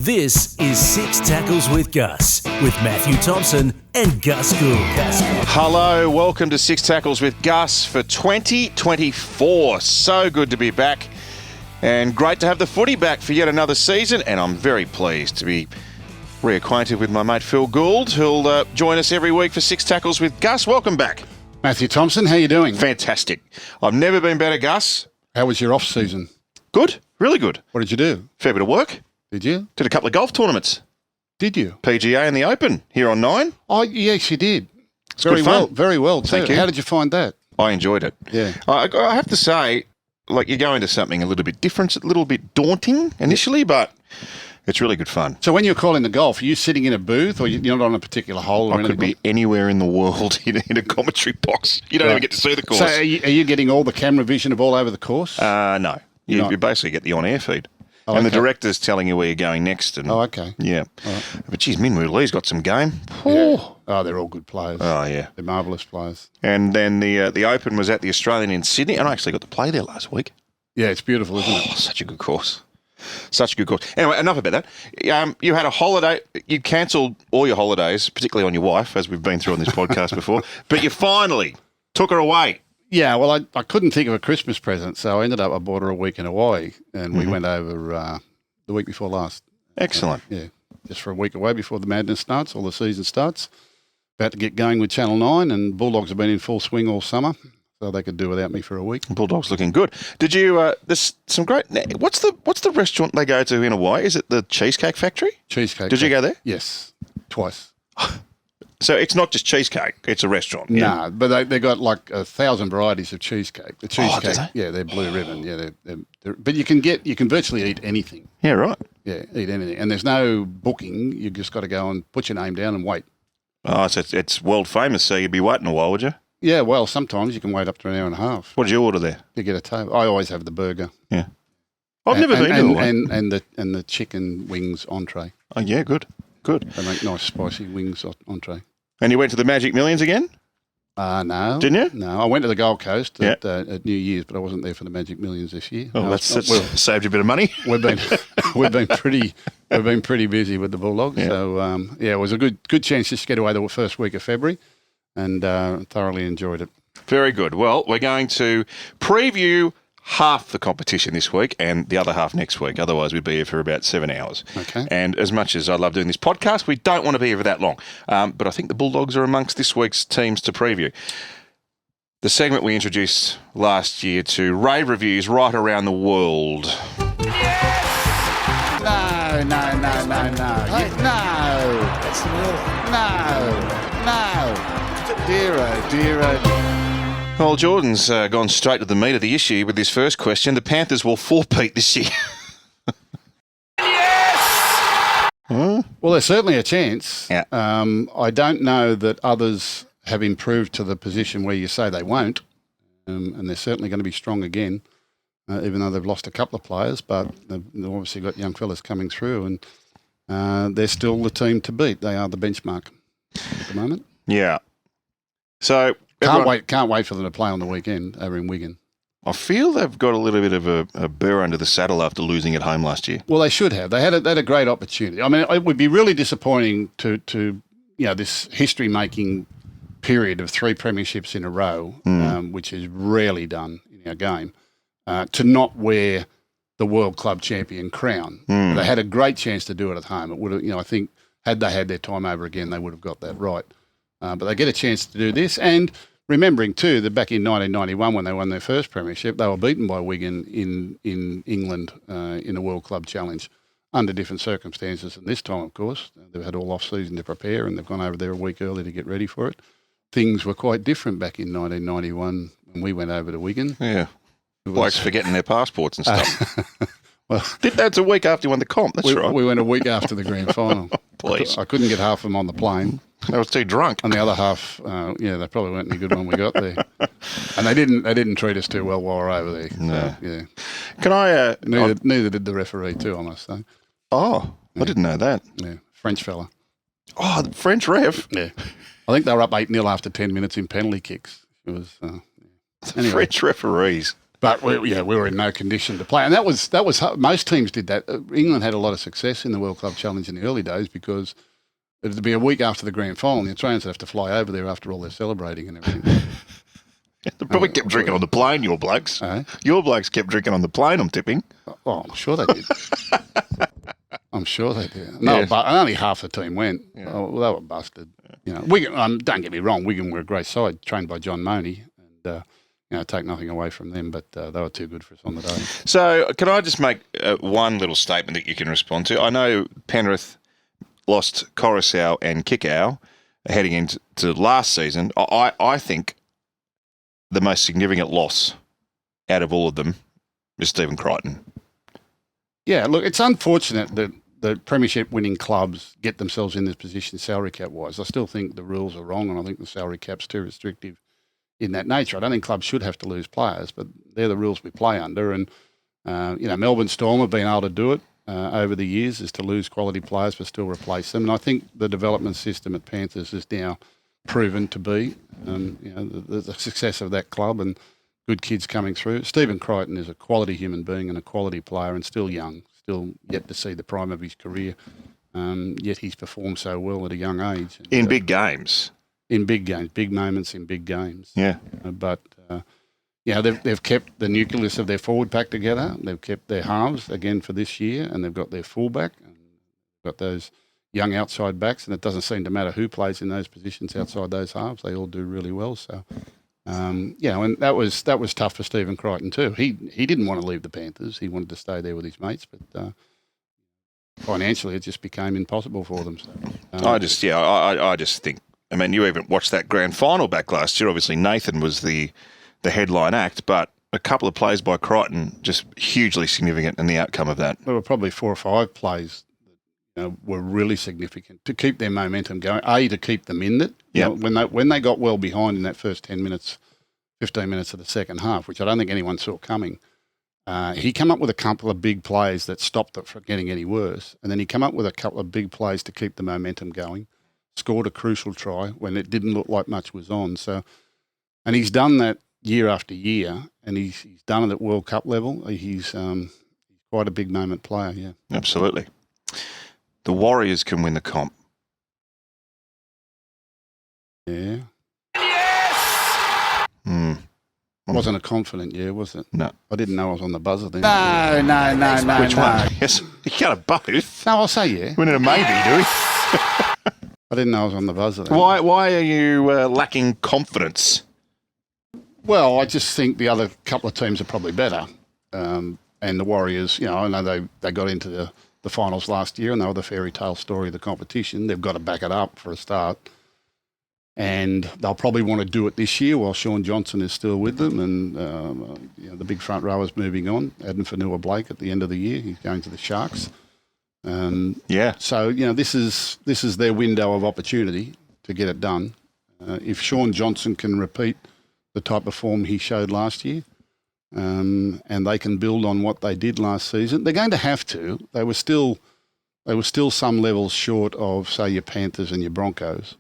This is Six Tackles with Gus, with Matthew Thompson and Gus Gould. Hello, welcome to Six Tackles with Gus for 2024. So good to be back and great to have the footy back for yet another season. And I'm very pleased to be reacquainted with my mate Phil Gould, who'll join us every week for Six Tackles with Gus. Welcome back. Matthew Thompson, how you doing? Fantastic. I've never been better, Gus. How was your off-season? Good, really good. What did you do? Fair bit of work. Did you? Did a couple of golf tournaments. Did you? PGA and the Open here on 9. Oh, yes, you did. It's very good fun. Well, very well, too. Thank you. How did you find that? I enjoyed it. Yeah. I have to say, like, you go into something a little bit different, a little bit daunting initially, but it's really good fun. So when you're calling the golf, are you sitting in a booth or you're not on a particular hole? Or I could be anywhere in the world in a commentary box. You don't even get to see the course. So are you getting all the camera vision of all over the course? No. You basically get the on-air feed. Oh, and the okay. director's telling you where you're going next. And, Oh, okay. Yeah. Right. But geez, Minwoo Lee's got some game. Yeah. Oh, they're all good players. Oh, yeah. They're marvellous players. And then the Open was at the Australian in Sydney, and I actually got to play there last week. Yeah, it's beautiful, isn't it? Oh, such a good course. Such a good course. Anyway, enough about that. You had a holiday. You cancelled all your holidays, particularly on your wife, as we've been through on this podcast before. But you finally took her away. Yeah, well, I couldn't think of a Christmas present, so I bought her a week in Hawaii, and we went over the week before last. Excellent. Yeah, just for a week away before the madness starts, or the season starts. About to get going with Channel 9, and Bulldogs have been in full swing all summer, so they could do without me for a week. Bulldogs looking good. Did you? There's some great. What's the restaurant they go to in Hawaii? Is it the Cheesecake Factory? Cheesecake. Did you go there? Yes, twice. So it's not just cheesecake; it's a restaurant. No, but they got like 1,000 varieties of cheesecake. The cheesecake, do they? yeah, they're blue ribbon. Yeah, they're but you can virtually eat anything. Yeah, right. Yeah, eat anything, and there's no booking. You just got to go and put your name down and wait. Oh, so it's world famous. So you'd be waiting a while, would you? Yeah, well, sometimes you can wait up to an hour and a half. What did you order there? You get a table. I always have the burger. Yeah, I've never been to one. And the chicken wings entree. Oh yeah, good. They make nice spicy wings entree. And you went to the Magic Millions again? No. Didn't you? No, I went to the Gold Coast at New Year's, but I wasn't there for the Magic Millions this year. Oh, no, that's saved you a bit of money. We've been pretty busy with the Bulldogs. Yeah. So it was a good chance just to get away the first week of February, and thoroughly enjoyed it. Very good. Well, we're going to preview half the competition this week and the other half next week. Otherwise, we'd be here for about 7 hours. Okay. And as much as I love doing this podcast, we don't want to be here for that long. But I think the Bulldogs are amongst this week's teams to preview. The segment we introduced last year to rave reviews right around the world. Yes! No. That's the rule. No. Dear. Well, Jordan's gone straight to the meat of the issue with his first question. The Panthers will four-peat this year. Yes! Well, there's certainly a chance. Yeah. I don't know that others have improved to the position where you say they won't, and they're certainly going to be strong again, even though they've lost a couple of players, but they've obviously got young fellas coming through, and they're still the team to beat. They are the benchmark at the moment. Yeah. So... Can't wait for them to play on the weekend over in Wighton. I feel they've got a little bit of a burr under the saddle after losing at home last year. Well, they should have. They had a great opportunity. I mean, it would be really disappointing to this history-making period of 3 premierships in a row, which is rarely done in our game, to not wear the World Club Champion crown. They had a great chance to do it at home. It would have, I think, had they had their time over again, they would have got that right. But they get a chance to do this. And remembering, too, that back in 1991 when they won their first premiership, they were beaten by Wighton in England in a World Club Challenge under different circumstances. And this time, of course, they've had all off-season to prepare and they've gone over there a week early to get ready for it. Things were quite different back in 1991 when we went over to Wighton. Yeah. Blokes forgetting their passports and stuff. Well, that's a week after you won the comp. That's right. We went a week after the grand final. Please. I couldn't get half of them on the plane. They was too drunk. And the other half, they probably weren't any good when we got there. And they didn't treat us too well while we were over there. No. So, yeah. Can I... neither did the referee too, I must say. Oh, yeah. I didn't know that. Yeah, French fella. Oh, the French ref. Yeah. I think they were up 8-0 after 10 minutes in penalty kicks. It was... Anyway. French referees. But we were in no condition to play, and that was most teams did that. England had a lot of success in the World Club Challenge in the early days because it'd be a week after the grand final, and the Australians would have to fly over there after all their celebrating and everything. They probably kept drinking on the plane, your blokes. Your blokes kept drinking on the plane, I'm tipping. Oh, I'm sure they did. I'm sure they did. No, but only half the team went. Yeah. Oh, well, they were busted. You know, Wighton, don't get me wrong, Wighton were a great side, trained by John Money, and take nothing away from them, but they were too good for us on the day. So can I just make one little statement that you can respond to? I know Penrith lost Coruscant and Kickow heading into last season. I think the most significant loss out of all of them is Stephen Crichton. Yeah, look, it's unfortunate that the premiership winning clubs get themselves in this position salary cap wise. I still think the rules are wrong, and I think the salary cap's too restrictive in that nature. I don't think clubs should have to lose players, but they're the rules we play under. And Melbourne Storm have been able to do it over the years, is to lose quality players but still replace them. And I think the development system at Panthers is now proven to be the success of that club and good kids coming through. Stephen Crichton is a quality human being and a quality player and still young, still yet to see the prime of his career, yet he's performed so well at a young age. In big games. In big games, big moments in big games. Yeah. They've kept the nucleus of their forward pack together. They've kept their halves again for this year, and they've got their fullback and got those young outside backs, and it doesn't seem to matter who plays in those positions outside those halves. They all do really well. So, and that was tough for Stephen Crichton too. He didn't want to leave the Panthers. He wanted to stay there with his mates, but financially it just became impossible for them. So, I just think, I mean, you even watched that grand final back last year. Obviously, Nathan was the headline act, but a couple of plays by Crichton just hugely significant in the outcome of that. There were probably 4 or 5 plays that were really significant to keep their momentum going. To keep them in it. When they got well behind in that first 10 minutes, 15 minutes of the second half, which I don't think anyone saw coming. He came up with a couple of big plays that stopped it from getting any worse, and then he came up with a couple of big plays to keep the momentum going. Scored a crucial try when it didn't look like much was on. So, and he's done that year after year, and he's done it at World Cup level. He's quite a big moment player, yeah. Absolutely. The Warriors can win the comp. Yeah. Yes! Wasn't a confident year, was it? No. I didn't know I was on the buzzer then. No. Which one? Yes. You got a both. No, I'll say yeah. We're in a maybe, do we? I didn't know I was on the buzzer then. Why are you lacking confidence? Well, I just think the other couple of teams are probably better. And the Warriors, I know they got into the finals last year and they were the fairy tale story of the competition. They've got to back it up for a start. And they'll probably want to do it this year while Sean Johnson is still with them and the big front rowers moving on. Adam Fanua-Blake at the end of the year, he's going to the Sharks. So, this is their window of opportunity to get it done. If Sean Johnson can repeat the type of form he showed last year, and they can build on what they did last season, they're going to have to. They were still some levels short of, say, your Panthers and your Broncos.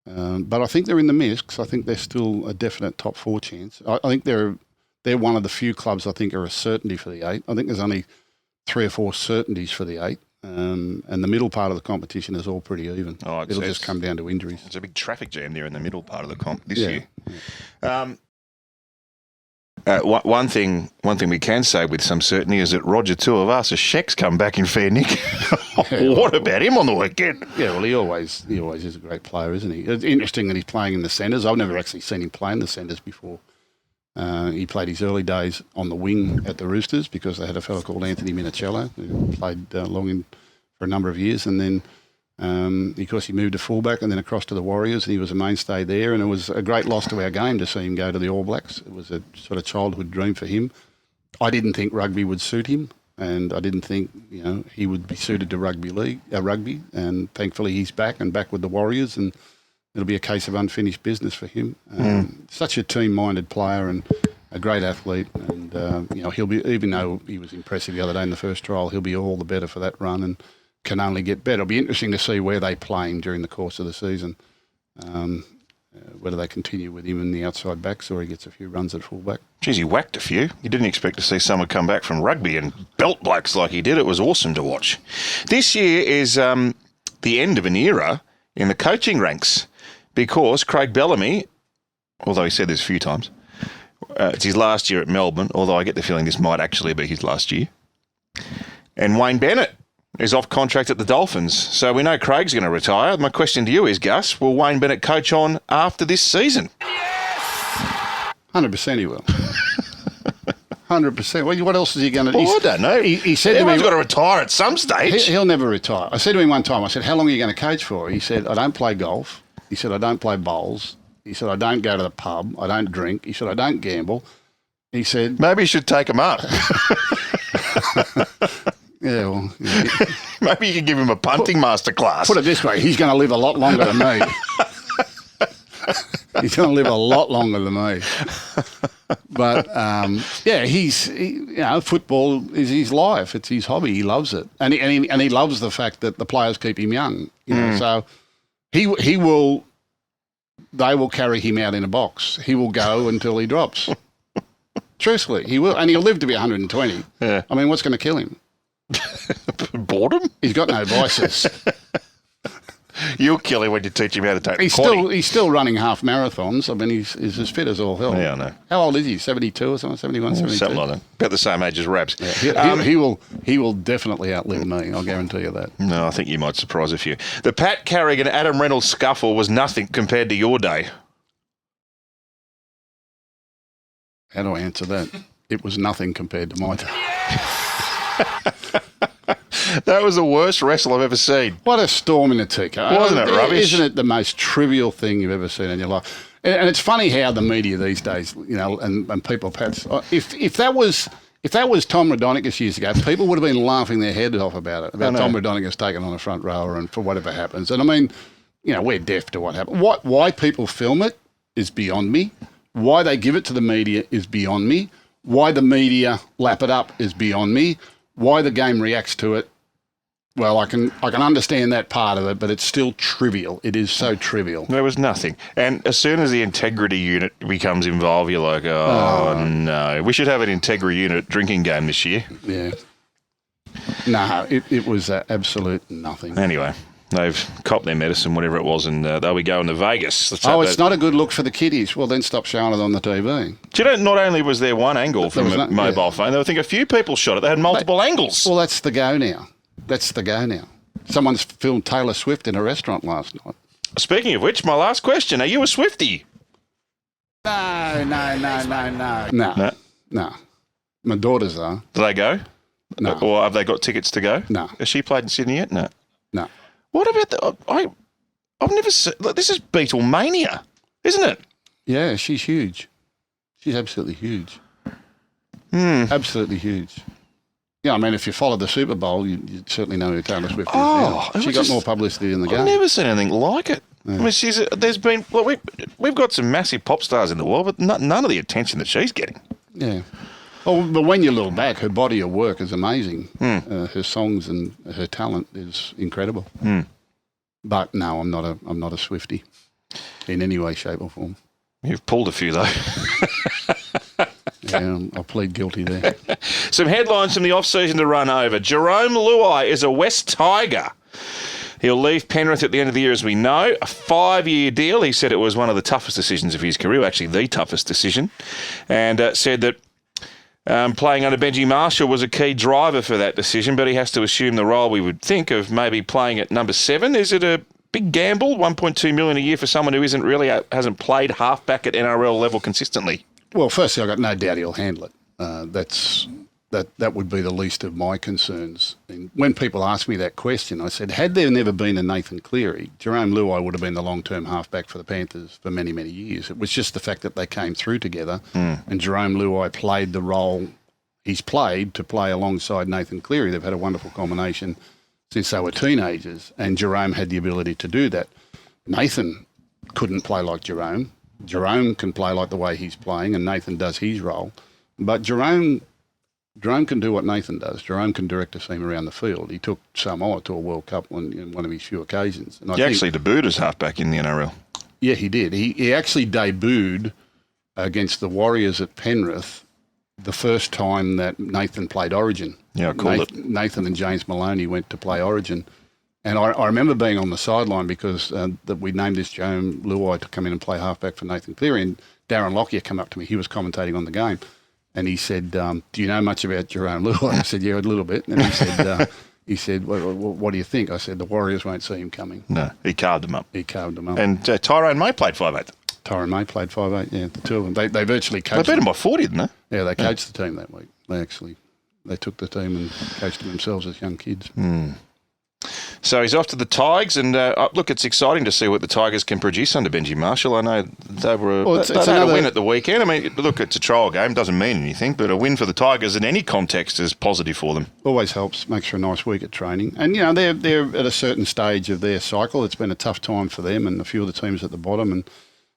But I think they're in the mix. I think they're still a definite top 4 chance. I think they're one of the few clubs I think are a certainty for the 8. I think there's only 3 or 4 certainties for the 8. And the middle part of the competition is all pretty even. It'll just come down to injuries. There's a big traffic jam there in the middle part of the comp this year. One thing we can say with some certainty is that Roger Tuivasa Sheck's come back in fair nick. What about him on the weekend? Yeah, well, he always is a great player, isn't he? It's interesting that he's playing in the centres. I've never actually seen him play in the centres before. He played his early days on the wing at the Roosters because they had a fellow called Anthony Minicello who played for a number of years, and then because he moved to fullback and then across to the Warriors, and he was a mainstay there, and it was a great loss to our game to see him go to the All Blacks. It was a sort of childhood dream for him. I didn't think rugby would suit him, and I didn't think he would be suited to rugby, and thankfully he's back with the Warriors, and it'll be a case of unfinished business for him. Such a team-minded player and a great athlete, and he'll be, even though he was impressive the other day in the first trial, he'll be all the better for that run and can only get better. It'll be interesting to see where they play him during the course of the season. whether they continue with him in the outside backs or he gets a few runs at fullback. Geez, he whacked a few. You didn't expect to see someone come back from rugby and belt blokes like he did. It was awesome to watch. This year is the end of an era in the coaching ranks because Craig Bellamy, although he said this a few times, it's his last year at Melbourne, although I get the feeling this might actually be his last year. And Wayne Bennett is off contract at the Dolphins. So we know Craig's going to retire. My question to you is, Gus, will Wayne Bennett coach on after this season? 100% he will. 100%. What else is he going to do? Well, I don't know. He said everyone's to me, got to retire at some stage. He'll never retire. I said to him one time, I said, how long are you going to coach for? He said, I don't play golf. He said, I don't play bowls. He said, I don't go to the pub. I don't drink. He said, I don't gamble. He said... Maybe you should take him up. Yeah, well... Maybe you could give him a punting masterclass. Put it this way, he's going to live a lot longer than me. He's going to live a lot longer than me. But, football is his life. It's his hobby. He loves it. And he loves the fact that the players keep him young. You know, so they will carry him out in a box. He will go until he drops. Truthfully, he will. And he'll live to be 120. Yeah. I mean, what's going to kill him? Boredom? He's got no vices. You'll kill him when you teach him how to take He's still running half marathons. I mean, he's as fit as all hell. Yeah, I know. How old is he? 72 or something? 71, 72? Something like that. About the same age as Rabs. Yeah, he will definitely outlive me. I'll guarantee you that. No, I think you might surprise a few. The Pat Carrigan Adam Reynolds scuffle was nothing compared to your day. How do I answer that? It was nothing compared to my day. That was the worst wrestle I've ever seen. What a storm in a teacup. Wasn't it rubbish? Isn't it the most trivial thing you've ever seen in your life? And it's funny how the media these days, you know, and people, perhaps, if that was Tom Raudonikis years ago, people would have been laughing their heads off about it, about Tom Raudonikis taking on a front rower and for whatever happens. And I mean, you know, we're deaf to what happened. Why people film it is beyond me. Why they give it to the media is beyond me. Why the media lap it up is beyond me. Why the game reacts to it, well, I can understand that part of it, but it's still trivial. It is so trivial. There was nothing. And as soon as the integrity unit becomes involved, you're like, oh, no. We should have an integrity unit drinking game this year. Yeah. No, it was absolute nothing. Anyway, they've copped their medicine, whatever it was, and they'll be going to Vegas. It's not a good look for the kiddies. Well, then stop showing it on the TV. Do you know, not only was there one angle from a mobile phone, I think a few people shot it. They had multiple angles. Well, that's the go now. Someone's filmed Taylor Swift in a restaurant last night. Speaking of which, my last question, are you a Swiftie? No. My daughters are. Do they go? No. Or have they got tickets to go? No. Has she played in Sydney yet? No. No. What about I've never seen... This is Beatlemania, isn't it? Yeah, she's huge. She's absolutely huge. Absolutely huge. Yeah, I mean, if you followed the Super Bowl, you'd certainly know who Taylor Swift is now. She got more publicity in the game. I've never seen anything like it. Yeah. I mean, we've got some massive pop stars in the world, but none of the attention that she's getting. Yeah. Oh, but when you look back, her body of work is amazing. Her songs and her talent is incredible. But no, I'm not a Swiftie in any way, shape or form. You've pulled a few, though. Yeah, I'll plead guilty there. Some headlines from the off-season to run over. Jerome Luai is a West Tiger. He'll leave Penrith at the end of the year, as we know. A 5-year deal. He said it was one of the toughest decisions of his career, actually the toughest decision, and said that playing under Benji Marshall was a key driver for that decision, but he has to assume the role we would think of maybe playing at number 7. Is it a big gamble, $1.2 million a year for someone who hasn't played halfback at NRL level consistently? Well, firstly, I've got no doubt he'll handle it. That would be the least of my concerns. And when people ask me that question, I said, had there never been a Nathan Cleary, Jerome Luai would have been the long-term halfback for the Panthers for many, many years. It was just the fact that they came through together and Jerome Luai played the role he's played to play alongside Nathan Cleary. They've had a wonderful combination since they were teenagers, and Jerome had the ability to do that. Nathan couldn't play like Jerome. Jerome can play like the way he's playing, and Nathan does his role. But Jerome can do what Nathan does. Jerome can direct a team around the field. He took Samoa to a World Cup on one of his few occasions. And he actually debuted as halfback in the NRL. Yeah, he did. He actually debuted against the Warriors at Penrith the first time that Nathan played Origin. Yeah, I called it. Nathan and James Maloney went to play Origin. And I remember being on the sideline because that we named this Joan Luai to come in and play halfback for Nathan Cleary. And Darren Lockyer came up to me. He was commentating on the game. And he said, do you know much about Jerome Luai? I said, yeah, a little bit. And he said, what do you think? I said, the Warriors won't see him coming. No, he carved him up. And Tyrone May played 5'8". Tyrone May played 5'8", yeah, the two of them. They virtually coached. They beat him by 40, didn't they? Yeah, they coached the team that week. They took the team and coached them themselves as young kids. So he's off to the Tigers, and look, it's exciting to see what the Tigers can produce under Benji Marshall. I know they had a win at the weekend. I mean, look, it's a trial game, doesn't mean anything, but a win for the Tigers in any context is positive for them. Always helps, makes for a nice week at training. And, you know, they're at a certain stage of their cycle. It's been a tough time for them and a few of the teams at the bottom,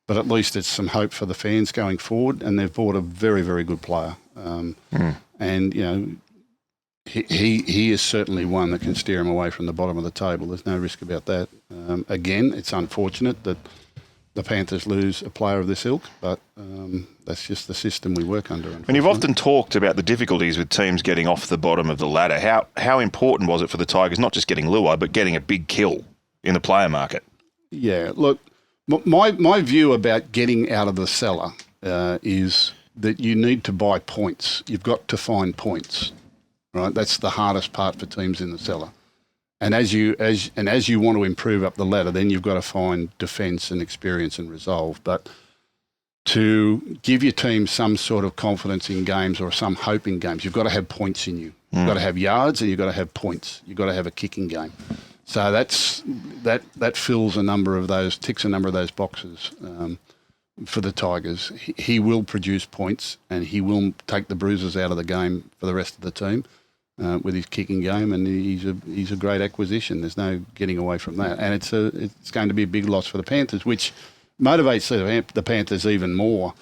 but at least it's some hope for the fans going forward, and they've bought a very, very good player. And, you know, he is certainly one that can steer him away from the bottom of the table. There's no risk about that. Again, it's unfortunate that the Panthers lose a player of this ilk, but that's just the system we work under. And you've often talked about the difficulties with teams getting off the bottom of the ladder. How important was it for the Tigers not just getting Luai, but getting a big kill in the player market? Yeah, look, my view about getting out of the cellar is that you need to buy points. You've got to find points. Right, that's the hardest part for teams in the cellar. And as you want to improve up the ladder, then you've got to find defence and experience and resolve. But to give your team some sort of confidence in games or some hope in games, you've got to have points in you. You've got to have yards and you've got to have points. You've got to have a kicking game. So that fills a number of those, ticks a number of those boxes for the Tigers. He will produce points and he will take the bruises out of the game for the rest of the team. With his kicking game, and he's a great acquisition. There's no getting away from that, and it's going to be a big loss for the Panthers, which motivates the Panthers even more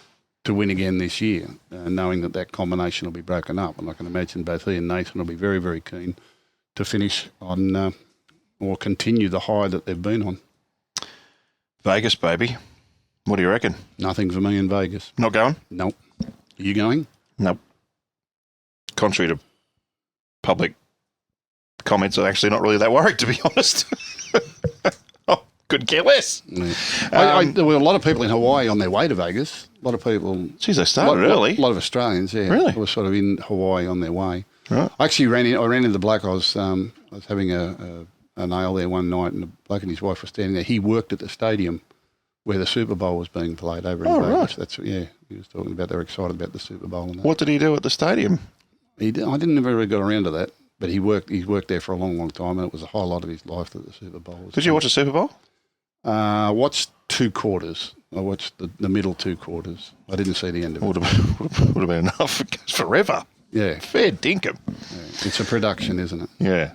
to win again this year, knowing that combination will be broken up. And I can imagine both he and Nathan will be very, very keen to finish on or continue the high that they've been on. Vegas, baby. What do you reckon? Nothing for me in Vegas. Not going? Nope. Are you going? Nope. Contrary to public comments, are actually not really that worried, to be honest. Couldn't care less. Yeah. There were a lot of people in Hawaii on their way to Vegas. A lot of people. Geez, they started early. A lot of Australians, yeah. Really? Were sort of in Hawaii on their way. Right. I actually ran into the bloke. I was having a ale there one night, and the bloke and his wife were standing there. He worked at the stadium where the Super Bowl was being played over in Vegas. Right. He was talking about they were excited about the Super Bowl. And that. What did he do at the stadium? I didn't ever really get around to that, but he's worked there for a long, long time, and it was a highlight of his life that the Super Bowl was. Did you watch the Super Bowl? I watched 2 quarters. I watched the middle 2 quarters. I didn't see the end of it. Would have been enough. It goes forever. Yeah. Fair dinkum. Yeah. It's a production, isn't it? Yeah.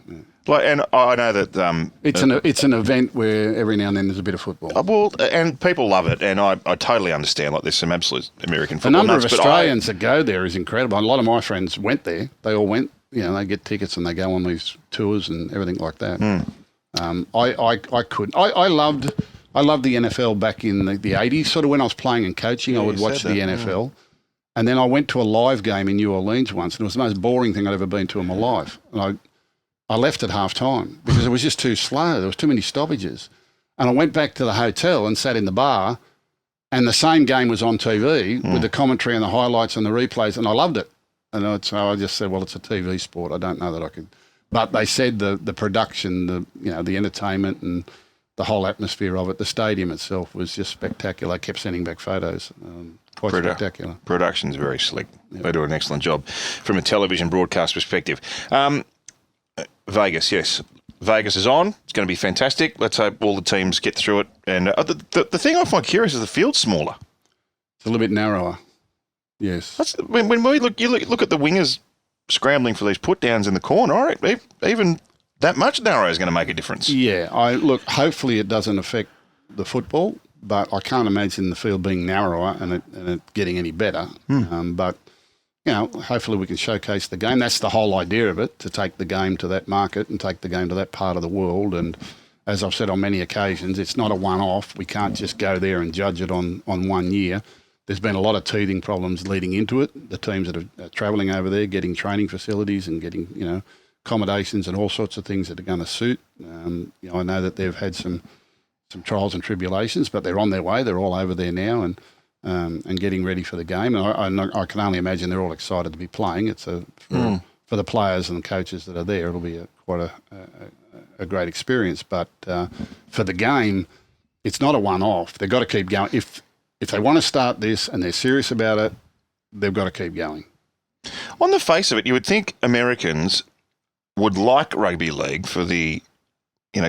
Like, and I know that it's an event where every now and then there's a bit of football. Well, and people love it, and I totally understand. Like, there's some absolute American football. The number of Australians that go there is incredible. A lot of my friends went there. They all went. You know, they get tickets and they go on these tours and everything like that. I couldn't. I loved the NFL back in the 80s. Sort of when I was playing and coaching, I would watch the NFL. And then I went to a live game in New Orleans once, and it was the most boring thing I'd ever been to in my life. And I left at half time because it was just too slow. There was too many stoppages. And I went back to the hotel and sat in the bar, and the same game was on TV with the commentary and the highlights and the replays, and I loved it. And so I just said, well, it's a TV sport. I don't know that I could. But they said the production, the entertainment and the whole atmosphere of it, the stadium itself was just spectacular. I kept sending back photos. Quite spectacular. Production's very slick. Yep. They do an excellent job from a television broadcast perspective. Vegas, yes. Vegas is on. It's going to be fantastic. Let's hope all the teams get through it. And the thing I find curious is the field's smaller. It's a little bit narrower. Yes. When we look at the wingers scrambling for these put downs in the corner. All right, even that much narrow is going to make a difference. Yeah. Hopefully it doesn't affect the football, but I can't imagine the field being narrower and it getting any better. But hopefully we can showcase the game. That's the whole idea of it, to take the game to that market and take the game to that part of the world. And as I've said on many occasions, it's not a one-off. We can't just go there and judge it on 1 year. There's been a lot of teething problems leading into it. The teams that are travelling over there, getting training facilities and getting, accommodations and all sorts of things that are going to suit. I know that they've had some trials and tribulations, but they're on their way. They're all over there now and getting ready for the game. And I can only imagine they're all excited to be playing. It's for the players and the coaches that are there, it'll be quite a great experience. But for the game, it's not a one-off. They've got to keep going. If they want to start this and they're serious about it, they've got to keep going. On the face of it, you would think Americans would like rugby league for the,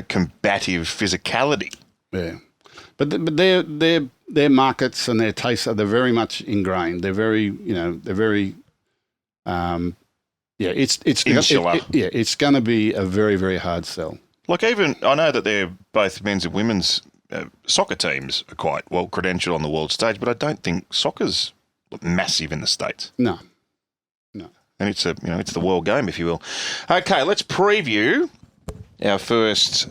combative physicality. Yeah, but their markets and their tastes they're very much ingrained. They're very, it's insular. It's going to be a very, very hard sell. Like I know that they're both men's and women's soccer teams are quite well credentialed on the world stage, but I don't think soccer's massive in the States. No. And it's it's the world game, if you will. Okay, let's preview our first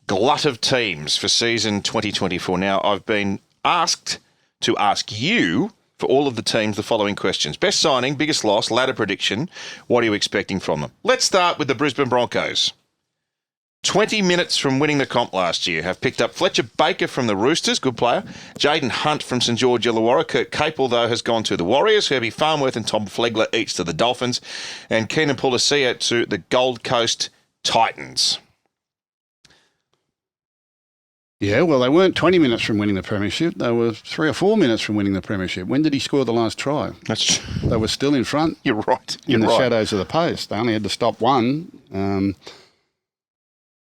glut of teams for season 2024. Now, I've been asked to ask you for all of the teams the following questions. Best signing, biggest loss, ladder prediction. What are you expecting from them? Let's start with the Brisbane Broncos. 20 minutes from winning the comp last year, have picked up Fletcher Baker from the Roosters, good player. Jaden Hunt from St George Illawarra. Kurt Capel, though, has gone to the Warriors. Herbie Farnworth and Tom Flegler each to the Dolphins. And Keenan Pulasia to the Gold Coast Titans. Yeah, well, they weren't 20 minutes from winning the premiership. They were 3 or 4 minutes from winning the premiership. When did he score the last try? They were still in front. You're right. In the shadows of the post. They only had to stop one.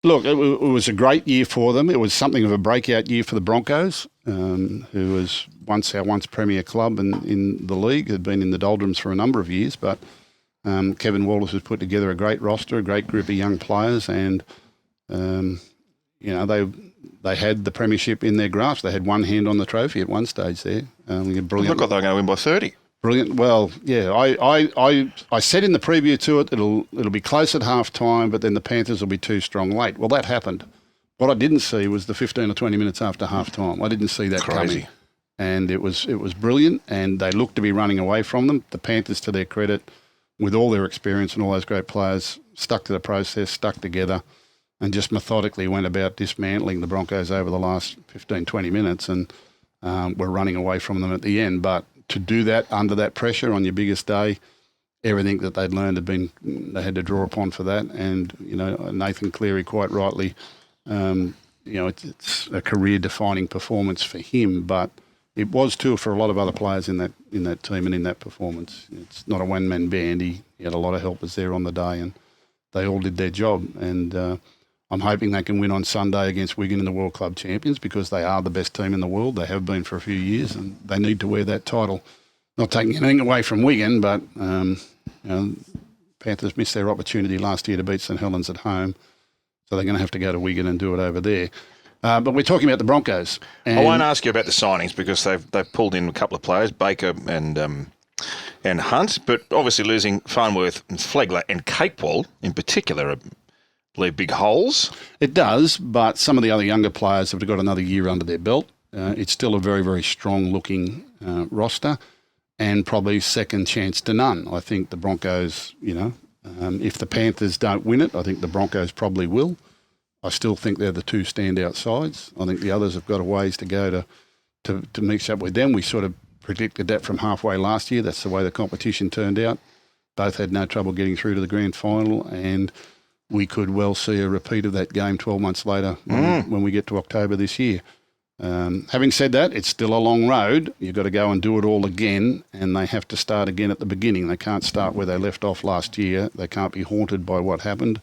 Look, it was a great year for them. It was something of a breakout year for the Broncos, who was our once premier club in the league, had been in the doldrums for a number of years. But Kevin Wallace has put together a great roster, a great group of young players, and they had the premiership in their grasp. They had one hand on the trophy at one stage there. Brilliant. Look like they were going to win by 30. Brilliant. Well, yeah, I said in the preview to it, it'll be close at half time, but then the Panthers will be too strong late. Well, that happened. What I didn't see was the 15 or 20 minutes after half time. I didn't see that coming. And it was brilliant, and they looked to be running away from them. The Panthers, to their credit, with all their experience and all those great players, stuck to the process, stuck together, and just methodically went about dismantling the Broncos over the last 15, 20 minutes, and were running away from them at the end. But to do that under that pressure on your biggest day, everything that they'd learned they had to draw upon for that. And, Nathan Cleary quite rightly, it's a career-defining performance for him, but it was too for a lot of other players in that team and in that performance. It's not a one-man band. He had a lot of helpers there on the day, and they all did their job. And I'm hoping they can win on Sunday against Wighton in the World Club Champions, because they are the best team in the world. They have been for a few years, and they need to wear that title. Not taking anything away from Wighton, but Panthers missed their opportunity last year to beat St Helens at home, so they're going to have to go to Wighton and do it over there. But we're talking about the Broncos. I won't ask you about the signings, because they've pulled in a couple of players, Baker and Hunt, but obviously losing Farnworth and Flegler and Capewell in particular leave big holes. It does, but some of the other younger players have got another year under their belt. It's still a very, very strong-looking roster, and probably second chance to none. I think the Broncos, if the Panthers don't win it, I think the Broncos probably will. I still think they're the two standout sides. I think the others have got a ways to go to mix up with them. We sort of predicted that from halfway last year. That's the way the competition turned out. Both had no trouble getting through to the grand final, and we could well see a repeat of that game 12 months later when we get to October this year. Having said that, it's still a long road. You've got to go and do it all again, and they have to start again at the beginning. They can't start where they left off last year. They can't be haunted by what happened.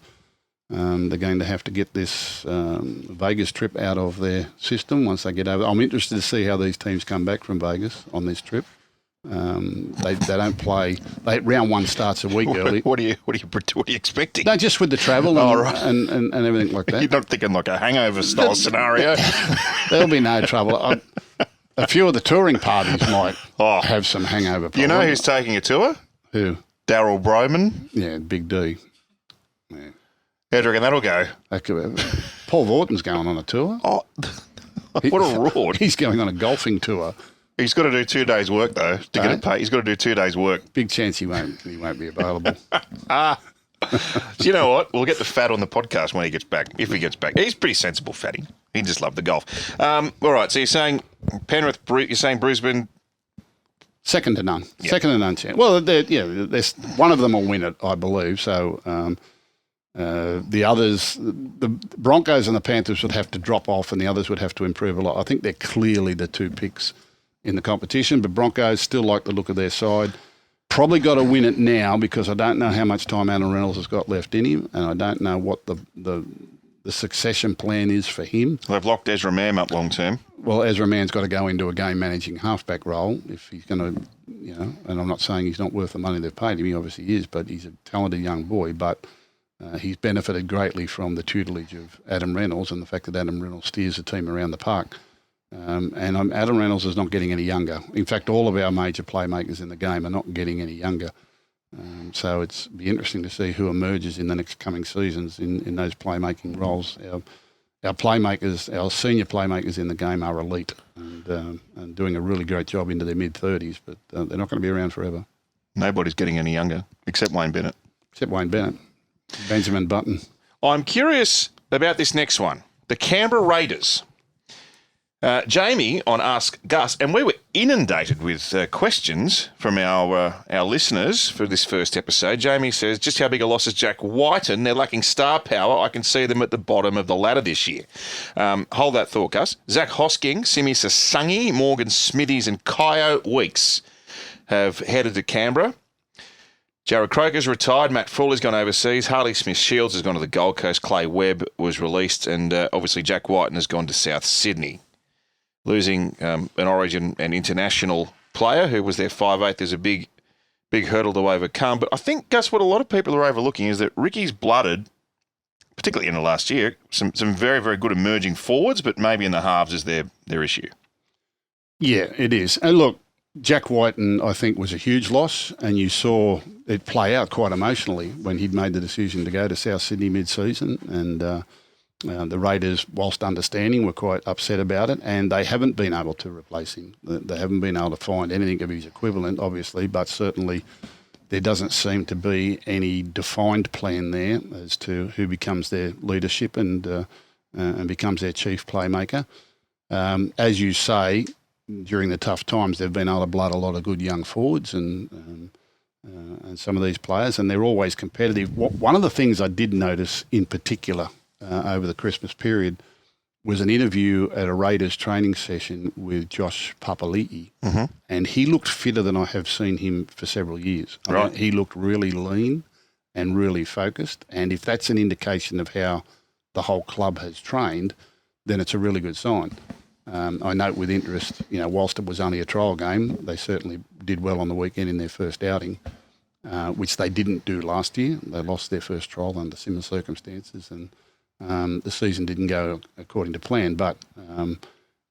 They're going to have to get this Vegas trip out of their system once they get over. I'm interested to see how these teams come back from Vegas on this trip. They don't play. Round one starts a week early. What are you expecting? No, just with the travel and everything like that. You're not thinking like a hangover style scenario. There'll be no trouble. A few of the touring parties might have some hangover problems. You know who's taking a tour? Who? Daryl Broman. Yeah, Big D. Yeah. How do you reckon that'll go? Paul Vorton's going on a tour. Oh, what a reward. He's going on a golfing tour. He's got to do 2 days' work, though, to get it paid. He's got to do 2 days' work. Big chance he won't be available. Do you know what? We'll get the fat on the podcast when he gets back, if he gets back. He's pretty sensible, fatty. He just loved the golf. All right, so you're saying Penrith, you're saying Brisbane. Second to none. Yeah. Second to none chance. Well, there's one of them will win it, I believe. So the others, the Broncos and the Panthers would have to drop off and the others would have to improve a lot. I think they're clearly the 2 picks in the competition, but Broncos still like the look of their side. Probably got to win it now because I don't know how much time Adam Reynolds has got left in him, and I don't know what the succession plan is for him. Well, they've locked Ezra Mam up long term. Well, Ezra Mann's got to go into a game managing halfback role if he's going to, and I'm not saying he's not worth the money they've paid him. He obviously is, but he's a talented young boy. But he's benefited greatly from the tutelage of Adam Reynolds and the fact that Adam Reynolds steers the team around the park. Adam Reynolds is not getting any younger. In fact, all of our major playmakers in the game are not getting any younger. So it's be interesting to see who emerges in the next coming seasons in those playmaking roles. Our playmakers, our senior playmakers in the game are elite and doing a really great job into their mid-30s, but they're not going to be around forever. Nobody's getting any younger except Wayne Bennett. Benjamin Button. I'm curious about this next one. The Canberra Raiders. Jamie on Ask Gus, and we were inundated with questions from our listeners for this first episode. Jamie says, just how big a loss is Jack Wighton? They're lacking star power. I can see them at the bottom of the ladder this year. Hold that thought, Gus. Zach Hosking, Simi Sasangi, Morgan Smithies and Kyo Weeks have headed to Canberra. Jared Croker's retired. Matt Fuller's gone overseas. Harley Smith-Shields has gone to the Gold Coast. Clay Webb was released. And obviously Jack Wighton has gone to South Sydney. Losing an Origin and international player who was their 5'8" is a big hurdle to overcome. But I think, Gus, what a lot of people are overlooking is that Ricky's blooded, particularly in the last year, some very, very good emerging forwards, but maybe in the halves is their issue. Yeah, it is. And look, Jack Wighton, I think, was a huge loss, and you saw it play out quite emotionally when he'd made the decision to go to South Sydney mid-season, and the Raiders, whilst understanding, were quite upset about it, and they haven't been able to replace him. They haven't been able to find anything of his equivalent, obviously, but certainly there doesn't seem to be any defined plan there as to who becomes their leadership and becomes their chief playmaker. As you say, during the tough times, they've been able to blood a lot of good young forwards and some of these players, and they're always competitive. One of the things I did notice in particular over the Christmas period was an interview at a Raiders training session with Josh Papali'i, and he looked fitter than I have seen him for several years. I mean, he looked really lean and really focused, and if that's an indication of how the whole club has trained, then it's a really good sign. I note with interest, whilst it was only a trial game, they certainly did well on the weekend in their first outing, which they didn't do last year. They lost their first trial under similar circumstances, and the season didn't go according to plan. But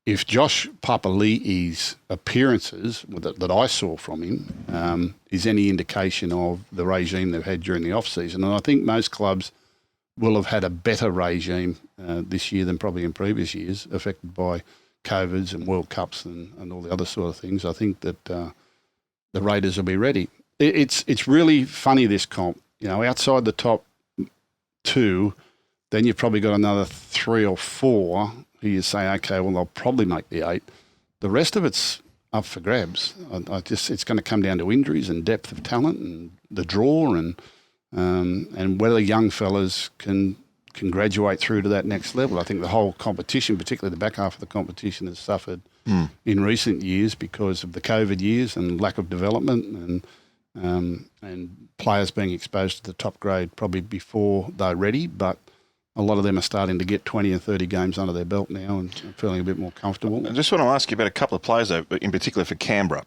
if Josh Papali'i's appearances that I saw from him is any indication of the regime they've had during the off-season, and I think most clubs will have had a better regime this year than probably in previous years, affected by COVIDs and World Cups and all the other sort of things. I think that the Raiders will be ready. It's really funny, this comp. Outside the top two, then you've probably got another 3 or 4 who you say, okay, well, they'll probably make the 8. The rest of it's up for grabs. It's going to come down to injuries and depth of talent and the draw and whether young fellas can graduate through to that next level. I think the whole competition, particularly the back half of the competition, has suffered in recent years because of the COVID years and lack of development and players being exposed to the top grade probably before they're ready. But a lot of them are starting to get 20 and 30 games under their belt now and feeling a bit more comfortable. I just want to ask you about a couple of players, though, in particular for Canberra.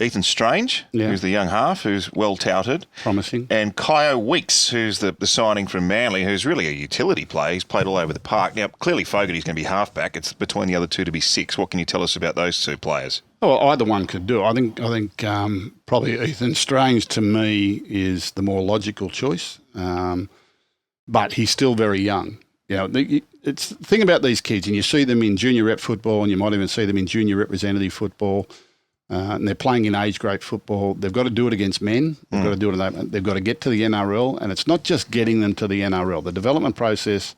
Ethan Strange, who's the young half, who's well touted. Promising. And Kyo Weeks, who's the signing from Manly, who's really a utility player. He's played all over the park. Now, clearly Fogarty's going to be halfback. It's between the other two to be 6. What can you tell us about those two players? Well, either one could do it. I think probably Ethan Strange, to me, is the more logical choice. But he's still very young. You know, it's the thing about these kids, and you see them in junior rep football, and you might even see them in junior representative football, and they're playing in age grade football. They've got to do it against men. They've got to do it. They've got to get to the NRL, and it's not just getting them to the NRL. The development process,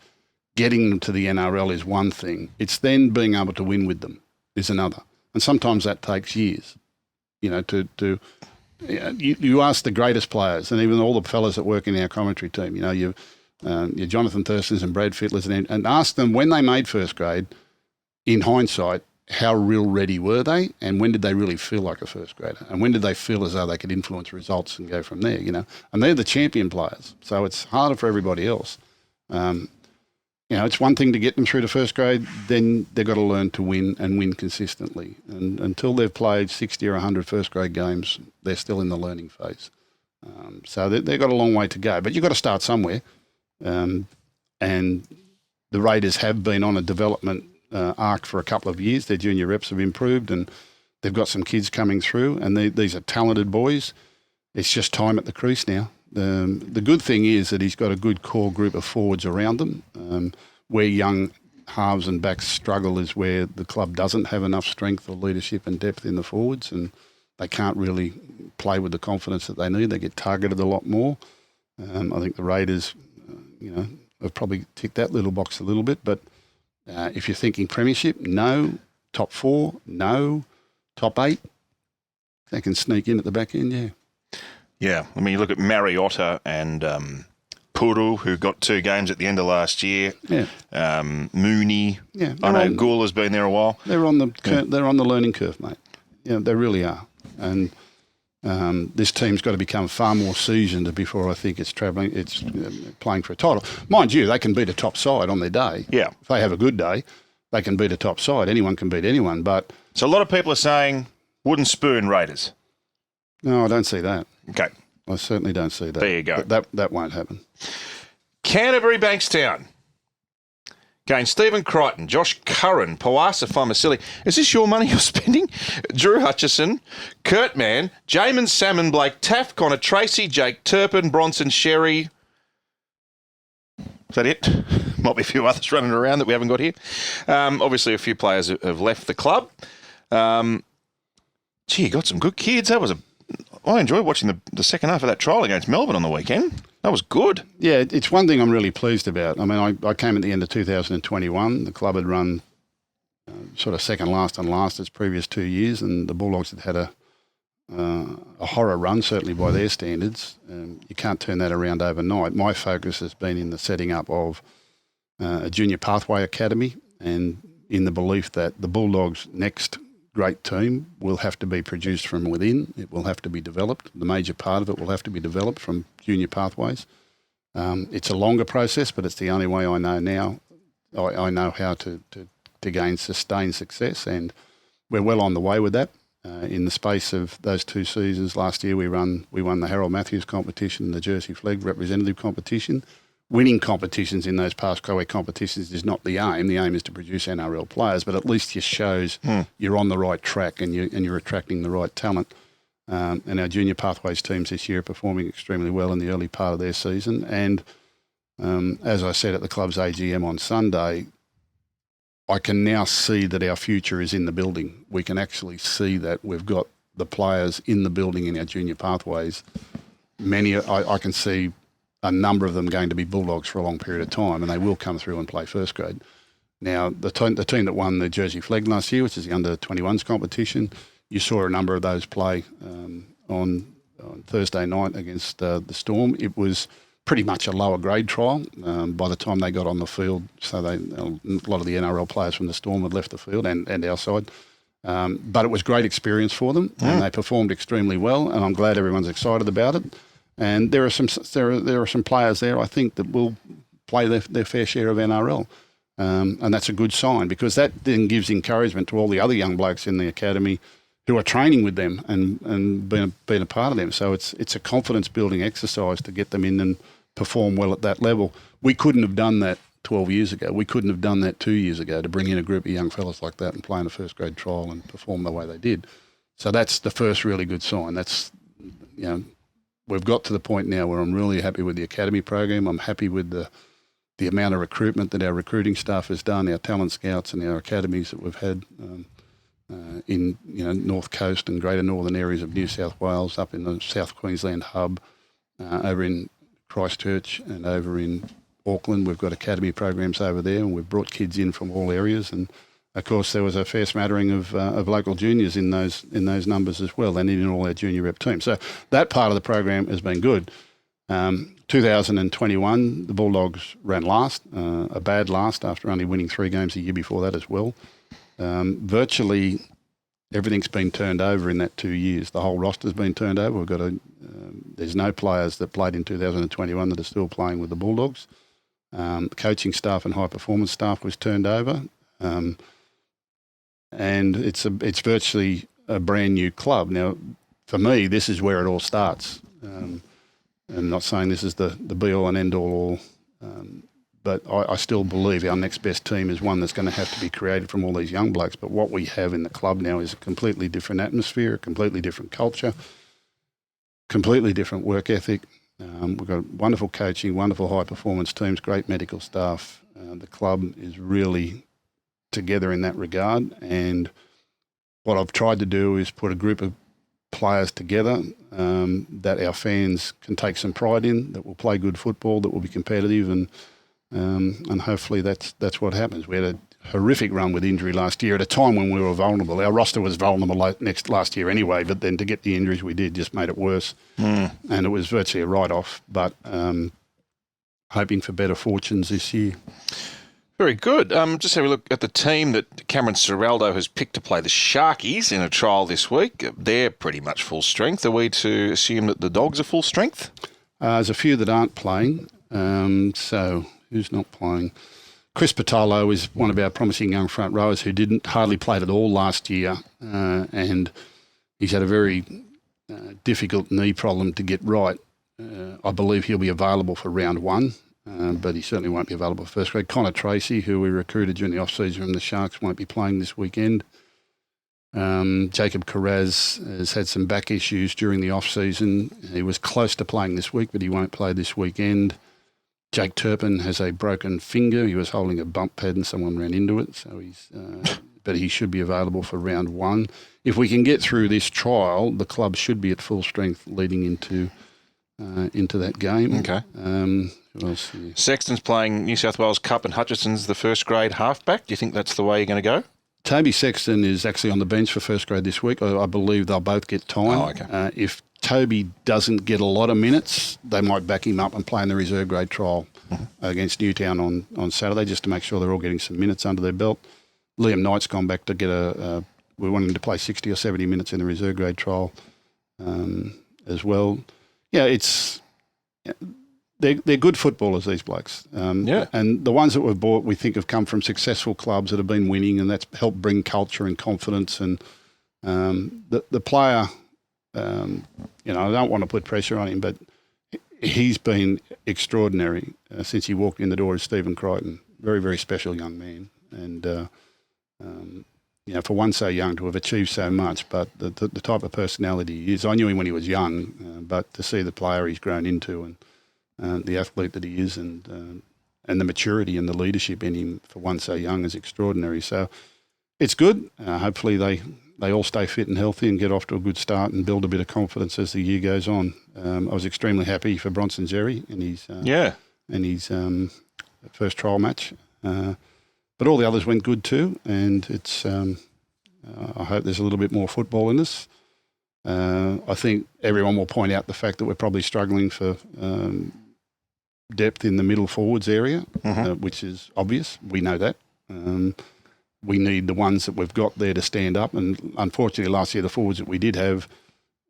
getting them to the NRL is one thing. It's then being able to win with them is another, and sometimes that takes years. You know, you ask the greatest players, and even all the fellas that work in our commentary team. You know, your Jonathan Thurstons and Brad Fittlers, and ask them when they made first grade, in hindsight, how real ready were they, and when did they really feel like a first grader, and when did they feel as though they could influence results and go from there, you know. And they're the champion players, so it's harder for everybody else. You know, it's one thing to get them through to first grade, then they've got to learn to win and win consistently. And until they've played 60 or 100 first grade games, they're still in the learning phase. So they've got a long way to go, but you've got to start somewhere. And the Raiders have been on a development arc for a couple of years. Their junior reps have improved, and they've got some kids coming through, and these are talented boys. It's just time at the crease now. The good thing is that he's got a good core group of forwards around them. Where young halves and backs struggle is where the club doesn't have enough strength or leadership and depth in the forwards, and they can't really play with the confidence that they need. They get targeted a lot more. I think the Raiders, have probably ticked that little box a little bit. But if you're thinking premiership, no. Top 4, no. Top 8, they can sneak in at the back end, yeah. Yeah, I mean, you look at Mariota and Puru, who got 2 games at the end of last year. Yeah. Mooney. Yeah. I know Gould has been there a while. They're on the learning curve, mate. Yeah, they really are. And this team's got to become far more seasoned before I think it's playing for a title. Mind you, they can beat a top side on their day. Yeah. If they have a good day, they can beat a top side. Anyone can beat anyone. But so a lot of people are saying wooden spoon Raiders. No, I don't see that. Okay. I certainly don't see that. There you go. That won't happen. Canterbury-Bankstown. Again, Stephen Crichton, Josh Curran, Powasa Famasili. Is this your money you're spending? Drew Hutchison, Kurt Mann, Jamin Salmon, Blake Taff, Connor Tracy, Jake Turpin, Bronson Sherry. Is that it? Might be a few others running around that we haven't got here. Obviously, a few players have left the club. You got some good kids. I enjoyed watching the second half of that trial against Melbourne on the weekend. That was good. Yeah, it's one thing I'm really pleased about. I mean, I came at the end of 2021. The club had run sort of second last and last its previous 2 years, and the Bulldogs had a horror run, certainly by their standards. You can't turn that around overnight. My focus has been in the setting up of a junior pathway academy, and in the belief that the Bulldogs' next great team will have to be produced from within. It will have to be developed. The major part of it will have to be developed from junior pathways. It's a longer process, but it's the only way I know now. I know how to gain sustained success, and we're well on the way with that. In the space of those 2 seasons, last year we won the Harold Matthews competition and the Jersey Flegg representative competition. Winning competitions in those past co-ed competitions is not the aim. The aim is to produce NRL players, but at least it shows you're on the right track and you're attracting the right talent. And our junior pathways teams this year are performing extremely well in the early part of their season. And as I said at the club's AGM on Sunday, I can now see that our future is in the building. We can actually see that we've got the players in the building in our junior pathways. I can see a number of them going to be Bulldogs for a long period of time, and they will come through and play first grade. Now, the team that won the Jersey Flegg last year, which is the under-21s competition, you saw a number of those play on Thursday night against the Storm. It was pretty much a lower grade trial by the time they got on the field. So a lot of the NRL players from the Storm had left the field and our side. But it was great experience for them, and they performed extremely well, and I'm glad everyone's excited about it. And there are some players there, I think, that will play their fair share of NRL. And that's a good sign, because that then gives encouragement to all the other young blokes in the academy who are training with them and being a part of them. So it's a confidence-building exercise to get them in and perform well at that level. We couldn't have done that 12 years ago. We couldn't have done that 2 years ago, to bring in a group of young fellas like that and play in a first-grade trial and perform the way they did. So that's the first really good sign. That's, we've got to the point now where I'm really happy with the academy program. I'm happy with the the amount of recruitment that our recruiting staff has done, our talent scouts and our academies that we've had in North Coast and greater northern areas of New South Wales, up in the South Queensland hub, over in Christchurch and over in Auckland. We've got academy programs over there, and we've brought kids in from all areas. And of course, there was a fair smattering of local juniors in those numbers as well, and in all our junior rep teams. So that part of the program has been good. 2021, the Bulldogs ran last, a bad last after only winning 3 games the year before that as well. Virtually everything's been turned over in that 2 years. The whole roster's been turned over. We've got there's no players that played in 2021 that are still playing with the Bulldogs. The coaching staff and high performance staff was turned over, and it's virtually a brand new club. Now, for me, this is where it all starts. I'm not saying this is the be all and end all, but I still believe our next best team is one that's going to have to be created from all these young blokes. But what we have in the club now is a completely different atmosphere, a completely different culture, completely different work ethic. We've got wonderful coaching, wonderful high performance teams, great medical staff. The club is really together in that regard. And what I've tried to do is put a group of players together that our fans can take some pride in, that will play good football, that will be competitive, and hopefully that's what happens. We had a horrific run with injury last year at a time when we were vulnerable. Our roster was vulnerable last year anyway, but then to get the injuries we did just made it worse. And it was virtually a write-off, but hoping for better fortunes this year. Very good. Just have a look at the team that Cameron Ciraldo has picked to play the Sharkies in a trial this week. They're pretty much full strength. Are we to assume that the Dogs are full strength? There's a few that aren't playing. So who's not playing? Chris Patolo is one of our promising young front rowers who hardly played at all last year, and he's had a very difficult knee problem to get right. I believe he'll be available for round 1. But he certainly won't be available for first grade. Connor Tracy, who we recruited during the off-season from the Sharks, won't be playing this weekend. Jacob Carraz has had some back issues during the off-season. He was close to playing this week, but he won't play this weekend. Jake Turpin has a broken finger. He was holding a bump pad and someone ran into it, so but he should be available for round 1. If we can get through this trial, the club should be at full strength leading into that game. Okay. Who else here? Sexton's playing New South Wales Cup and Hutchison's the first grade halfback. Do you think that's the way you're going to go? Toby Sexton is actually on the bench for first grade this week. I believe they'll both get time. Oh, okay. If Toby doesn't get a lot of minutes, they might back him up and play in the reserve grade trial against Newtown on Saturday, just to make sure they're all getting some minutes under their belt. Liam Knight's gone back to get we want him to play 60 or 70 minutes in the reserve grade trial as well. Yeah, they're good footballers, these blokes. And the ones that we've bought, we think, have come from successful clubs that have been winning, and that's helped bring culture and confidence. And the player, I don't want to put pressure on him, but he's been extraordinary since he walked in the door as Stephen Crichton. Very, very special young man. And, for one so young to have achieved so much, but the type of personality he is, I knew him when he was young, but to see the player he's grown into and the athlete that he is, and the maturity and the leadership in him for one so young is extraordinary. So it's good. Hopefully they all stay fit and healthy and get off to a good start and build a bit of confidence as the year goes on. I was extremely happy for Bronson Xerri in his first trial match. But all the others went good too, and it's. I hope there's a little bit more football in us. I think everyone will point out the fact that we're probably struggling for depth in the middle forwards area, which is obvious. We know that. We need the ones that we've got there to stand up. And unfortunately, last year, the forwards that we did have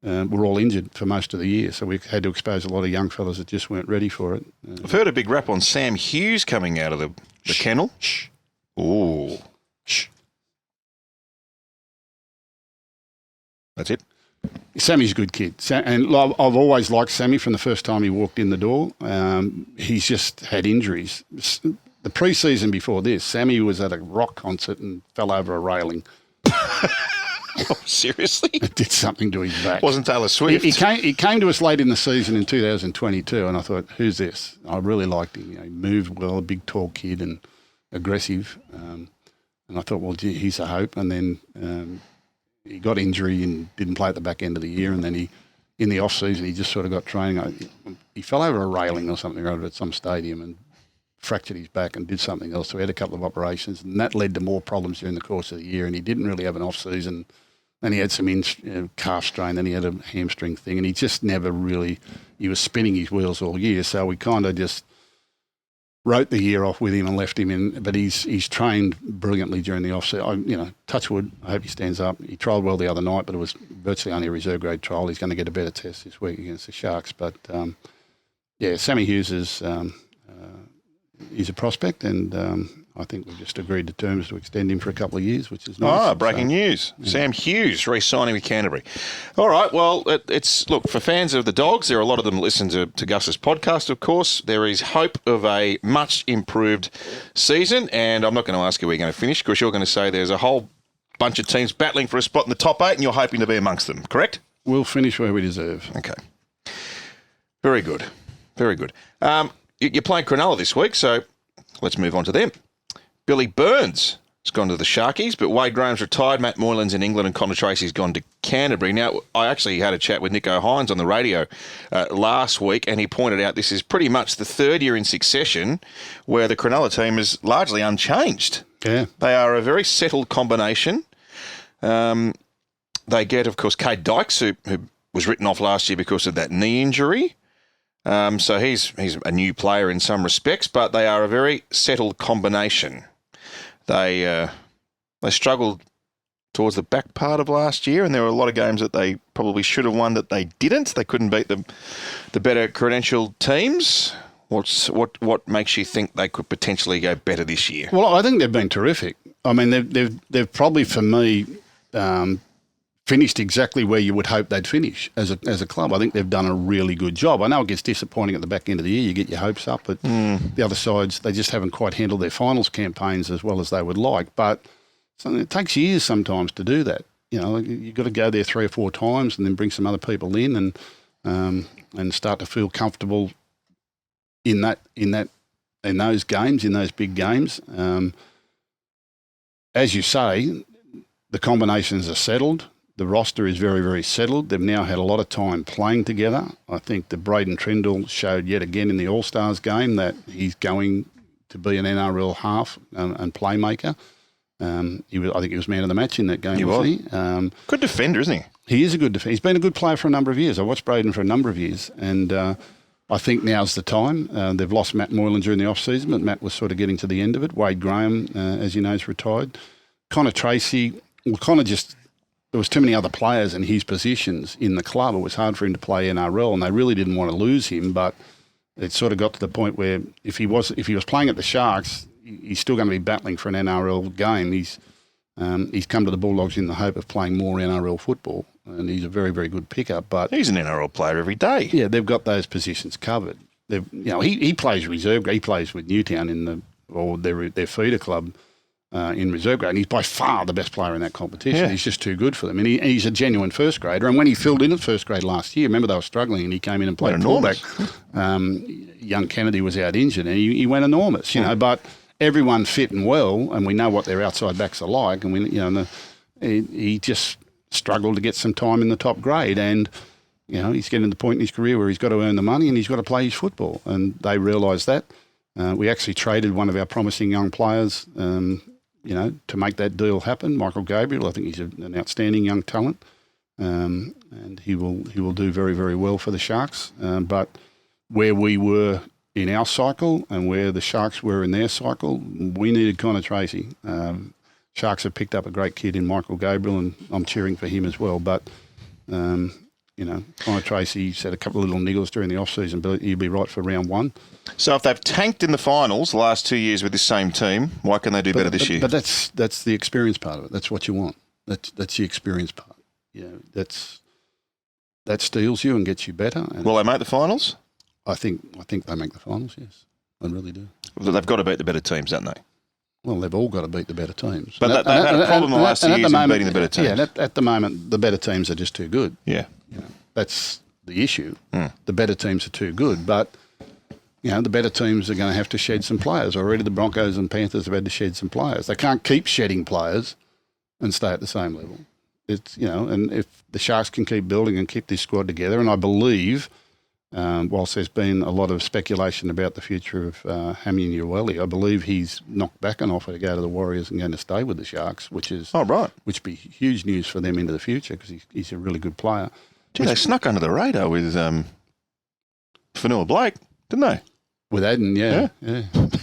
were all injured for most of the year. So we had to expose a lot of young fellas that just weren't ready for it. I've heard a big rap on Sam Hughes coming out of the kennel. Shh. Ooh. Shh. That's it. Sammy's a good kid. And I've always liked Sammy from the first time he walked in the door. He's just had injuries. The pre-season before this, Sammy was at a rock concert and fell over a railing. Oh, seriously? It did something to his back. Wasn't Taylor Swift? He came to us late in the season in 2022, and I thought, who's this? I really liked him. He moved well, a big, tall kid and aggressive. And I thought, well, gee, he's a hope. And then he got injury and didn't play at the back end of the year. And then in the off-season, he just sort of got training. He fell over a railing or something over at some stadium and fractured his back and did something else. So he had a couple of operations, and that led to more problems during the course of the year. And he didn't really have an off-season. Then he had some calf strain, then he had a hamstring thing, and he just never really – he was spinning his wheels all year. So we kind of just wrote the year off with him and left him in. But he's trained brilliantly during the off-season. Touch wood, I hope he stands up. He trialled well the other night, but it was virtually only a reserve-grade trial. He's going to get a better test this week against the Sharks. But, Sammy Hughes is he's a prospect, and I think we've just agreed to terms to extend him for a couple of years, which is nice. Breaking news. Yeah. Sam Hughes re-signing with Canterbury. All right, well, look, for fans of the Dogs, there are a lot of them that listen to Gus's podcast, of course. There is hope of a much improved season, and I'm not going to ask you where you're going to finish, because you're going to say there's a whole bunch of teams battling for a spot in the top 8, and you're hoping to be amongst them, correct? We'll finish where we deserve. Okay. Very good. Very good. You're playing Cronulla this week, so let's move on to them. Billy Burns has gone to the Sharkies, but Wade Graham's retired, Matt Moylan's in England, and Connor Tracy's gone to Canterbury. Now, I actually had a chat with Nico Hines on the radio last week, and he pointed out this is pretty much the third year in succession where the Cronulla team is largely unchanged. Yeah. They are a very settled combination. They get, of course, Cade Dykes, who was written off last year because of that knee injury. So he's a new player in some respects, but they are a very settled combination. They struggled towards the back part of last year, and there were a lot of games that they probably should have won that they didn't. They couldn't beat the better credentialed teams. What makes you think they could potentially go better this year? Well, I think they've been terrific. I mean, they've probably, for me, finished exactly where you would hope they'd finish as a club. I think they've done a really good job. I know it gets disappointing at the back end of the year. You get your hopes up, but the other sides, they just haven't quite handled their finals campaigns as well as they would like. But it takes years sometimes to do that. You've got to go there 3 or 4 times and then bring some other people in and start to feel comfortable in those games, in those big games. As you say, the combinations are settled. The roster is very, very settled. They've now had a lot of time playing together. I think that Braden Trindle showed yet again in the All-Stars game that he's going to be an NRL half and playmaker. I think he was man of the match in that game, wasn't he? Good defender, isn't he? He is a good defender. He's been a good player for a number of years. I watched Braden for a number of years, and I think now's the time. They've lost Matt Moylan during the off-season, but Matt was sort of getting to the end of it. Wade Graham, as you know, is retired. Connor Tracy, there was too many other players in his positions in the club. It was hard for him to play NRL, and they really didn't want to lose him. But it sort of got to the point where if he was playing at the Sharks, he's still going to be battling for an NRL game. He's come to the Bulldogs in the hope of playing more NRL football, and he's a very, very good pickup. But he's an NRL player every day. Yeah, they've got those positions covered. He plays reserve. He plays with Newtown their feeder club. In reserve grade, and he's by far the best player in that competition. Yeah. He's just too good for them, and he's a genuine first grader. And when he filled in at first grade last year, remember they were struggling, and he came in and played fullback. Young Kennedy was out injured, and he went enormous, But everyone fit and well, and we know what their outside backs are like, and he just struggled to get some time in the top grade, and he's getting to the point in his career where he's got to earn the money and he's got to play his football, and they realise that. We actually traded one of our promising young players. To make that deal happen, Michael Gabriel. I think he's an outstanding young talent, and he will do very, very well for the Sharks. But where we were in our cycle and where the Sharks were in their cycle, we needed Connor Tracy. Sharks have picked up a great kid in Michael Gabriel, and I'm cheering for him as well. But Connor Tracy's had a couple of little niggles during the off-season, but he'll be right for round 1. So if they've tanked in the finals the last 2 years with this same team, why can they do better this year? But that's the experience part of it. That's what you want. That's the experience part. That steals you and gets you better. And will they make the finals? I think they make the finals, yes. I really do. They've got to beat the better teams, don't they? Well, they've all got to beat the better teams. But they've had a problem the last 2 years in beating the better teams. Yeah, at the moment, the better teams are just too good. Yeah. That's the issue. The better teams are too good, but the better teams are going to have to shed some players. Already the Broncos and Panthers have had to shed some players. They can't keep shedding players and stay at the same level. It's and if the Sharks can keep building and keep this squad together, and I believe, whilst there's been a lot of speculation about the future of Hammy Uwelli, I believe he's knocked back an offer to go to the Warriors and going to stay with the Sharks, which is which be huge news for them into the future because he's a really good player. Gee, they snuck under the radar with Fanua Blake, didn't they? With Aden, yeah.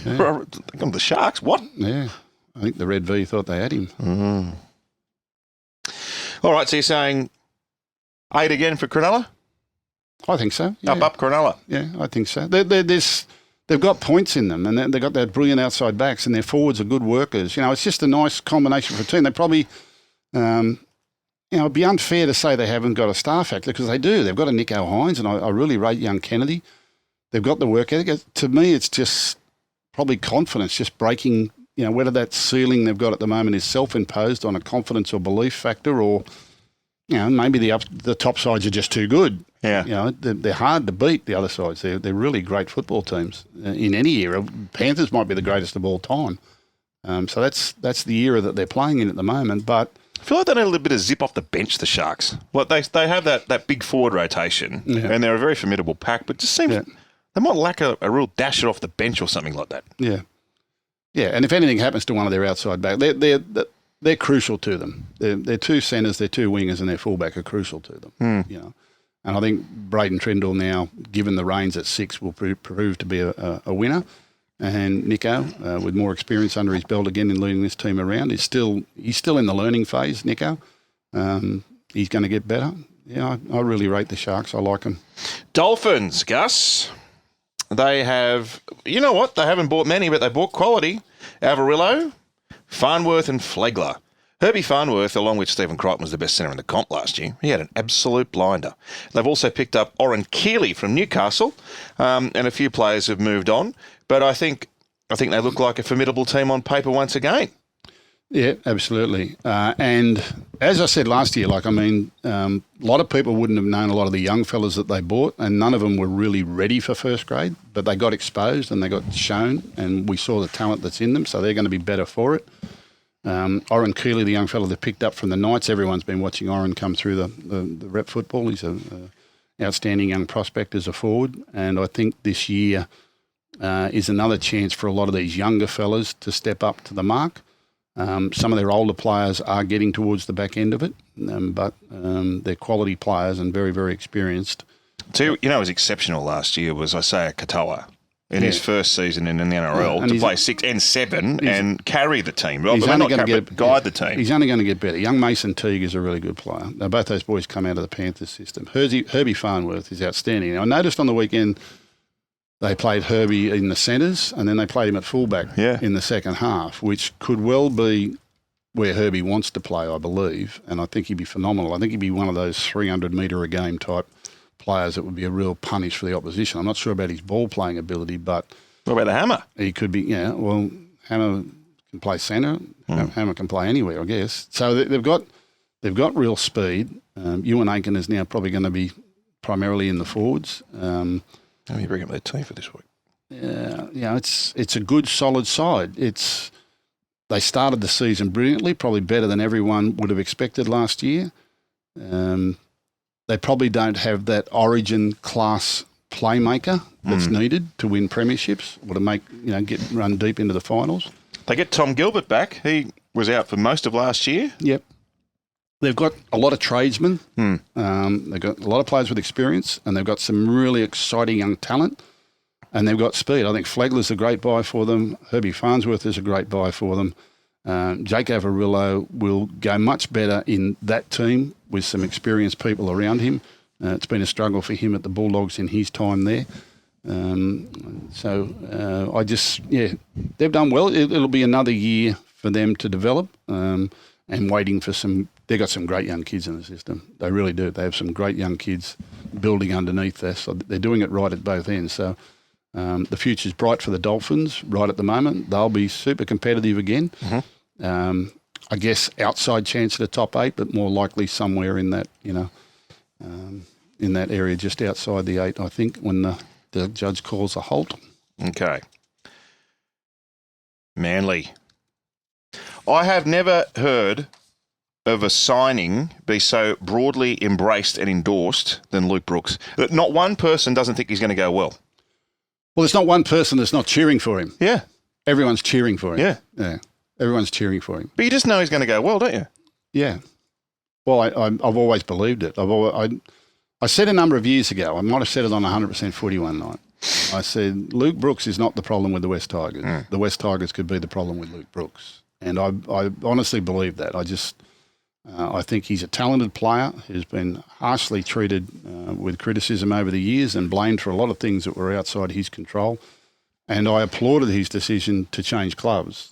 Come the Sharks, what? Yeah, I think the Red V thought they had him. All right, so you're saying 8 again for Cronulla? I think so. Yeah. Up Cronulla. Yeah, I think so. They've got points in them, and they've got that brilliant outside backs, and their forwards are good workers. It's just a nice combination for a team. They probably, it'd be unfair to say they haven't got a star factor because they do. They've got a Nico Hines, and I really rate young Kennedy. They've got the work ethic. To me, it's just probably confidence, just breaking, whether that ceiling they've got at the moment is self-imposed on a confidence or belief factor or, maybe the top sides are just too good. Yeah. They're hard to beat, the other sides. They're really great football teams in any era. Panthers might be the greatest of all time. So that's the era that they're playing in at the moment. But I feel like they need a little bit of zip off the bench, the Sharks. Like they have that big forward rotation, and they're a very formidable pack, but it just seems they might lack a real dasher off the bench or something like that. Yeah. Yeah, and if anything happens to one of their outside back, they're crucial to them. Their two centres, their two wingers, and their fullback are crucial to them. And I think Braden Trindle now, given the reins at 6, will prove to be a winner. And Nico, with more experience under his belt again in leading this team around, he's still in the learning phase. Nico, he's going to get better. Yeah, I really rate the Sharks. I like them. Dolphins, Gus. They have, you know what? They haven't bought many, but they bought quality. Avarillo, Farnworth and Flegler. Herbie Farnworth, along with Stephen Crichton, was the best centre in the comp last year. He had an absolute blinder. They've also picked up Oren Keeley from Newcastle, and a few players have moved on. But I think they look like a formidable team on paper once again. Yeah, absolutely. And as I said last year, a lot of people wouldn't have known a lot of the young fellas that they bought, and none of them were really ready for first grade, but they got exposed and they got shown, and we saw the talent that's in them, so they're going to be better for it. Oren Keeley, the young fella they picked up from the Knights, everyone's been watching Oren come through the rep football. He's an outstanding young prospect as a forward, and I think this year is another chance for a lot of these younger fellas to step up to the mark. Some of their older players are getting towards the back end of it, but they're quality players and very, very experienced. So, it was exceptional last year was Isaiah Katoa in his first season in the NRL to play 6 and 7 and carry the team. Well, guide the team. He's only going to get better. Young Mason Teague is a really good player. Now, both those boys come out of the Panthers system. Herbie Farnworth is outstanding. Now, I noticed on the weekend they played Herbie in the centres and then they played him at fullback in the second half, which could well be where Herbie wants to play, I believe, and I think he'd be phenomenal. I think he'd be one of those 300-metre-a-game type players that would be a real punish for the opposition. I'm not sure about his ball-playing ability, but... What about the Hammer? He could be, Hammer can play centre. Hammer can play anywhere, I guess. So they've got real speed. Ewan Aiken is now probably going to be primarily in the forwards. How do you bring up their team for this week? It's a good, solid side. They started the season brilliantly, probably better than everyone would have expected last year. They probably don't have that origin class playmaker that's needed to win premierships or to run deep into the finals. They get Tom Gilbert back. He was out for most of last year. Yep. They've got a lot of tradesmen. They've got a lot of players with experience, and they've got some really exciting young talent, and they've got speed. I think Flegler's a great buy for them. Herbie Farnsworth is a great buy for them. Jake Avarillo will go much better in that team with some experienced people around him. It's been a struggle for him at the Bulldogs in his time there. They've done well. It'll be another year for them to develop and waiting for some. They've got some great young kids in the system. They really do. They have some great young kids building underneath this. So they're doing it right at both ends. So The future's bright for the Dolphins right at the moment. They'll be super competitive again. Mm-hmm. I guess outside chance at the top 8, but more likely somewhere in that, in that area just outside the 8, I think, when the judge calls a halt. Okay. Manly. I have never heard of a signing be so broadly embraced and endorsed than Luke Brooks. Not one person doesn't think he's going to go well. Well, there's not one person that's not cheering for him. Yeah. Everyone's cheering for him. Yeah. Everyone's cheering for him. But you just know he's going to go well, don't you? Yeah. Well, I've always believed it. I said a number of years ago, I might have said it on 100% footy one night. I said, Luke Brooks is not the problem with the West Tigers. Mm. The West Tigers could be the problem with Luke Brooks. And I honestly believe that. I think he's a talented player who's been harshly treated with criticism over the years and blamed for a lot of things that were outside his control. And I applauded his decision to change clubs.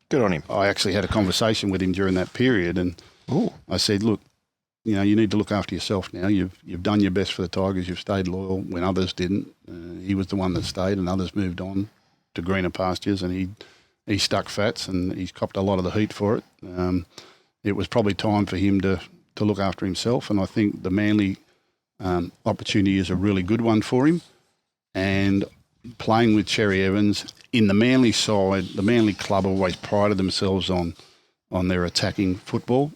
Good on him. I actually had a conversation with him during that period, and I said, look, you need to look after yourself now. You've done your best for the Tigers. You've stayed loyal when others didn't. He was the one that stayed, and others moved on to greener pastures, and he stuck fats, and he's copped a lot of the heat for it. It was probably time for him to look after himself, and I think the Manly opportunity is a really good one for him. And playing with Cherry Evans in the Manly side, the Manly club always prided themselves on their attacking football.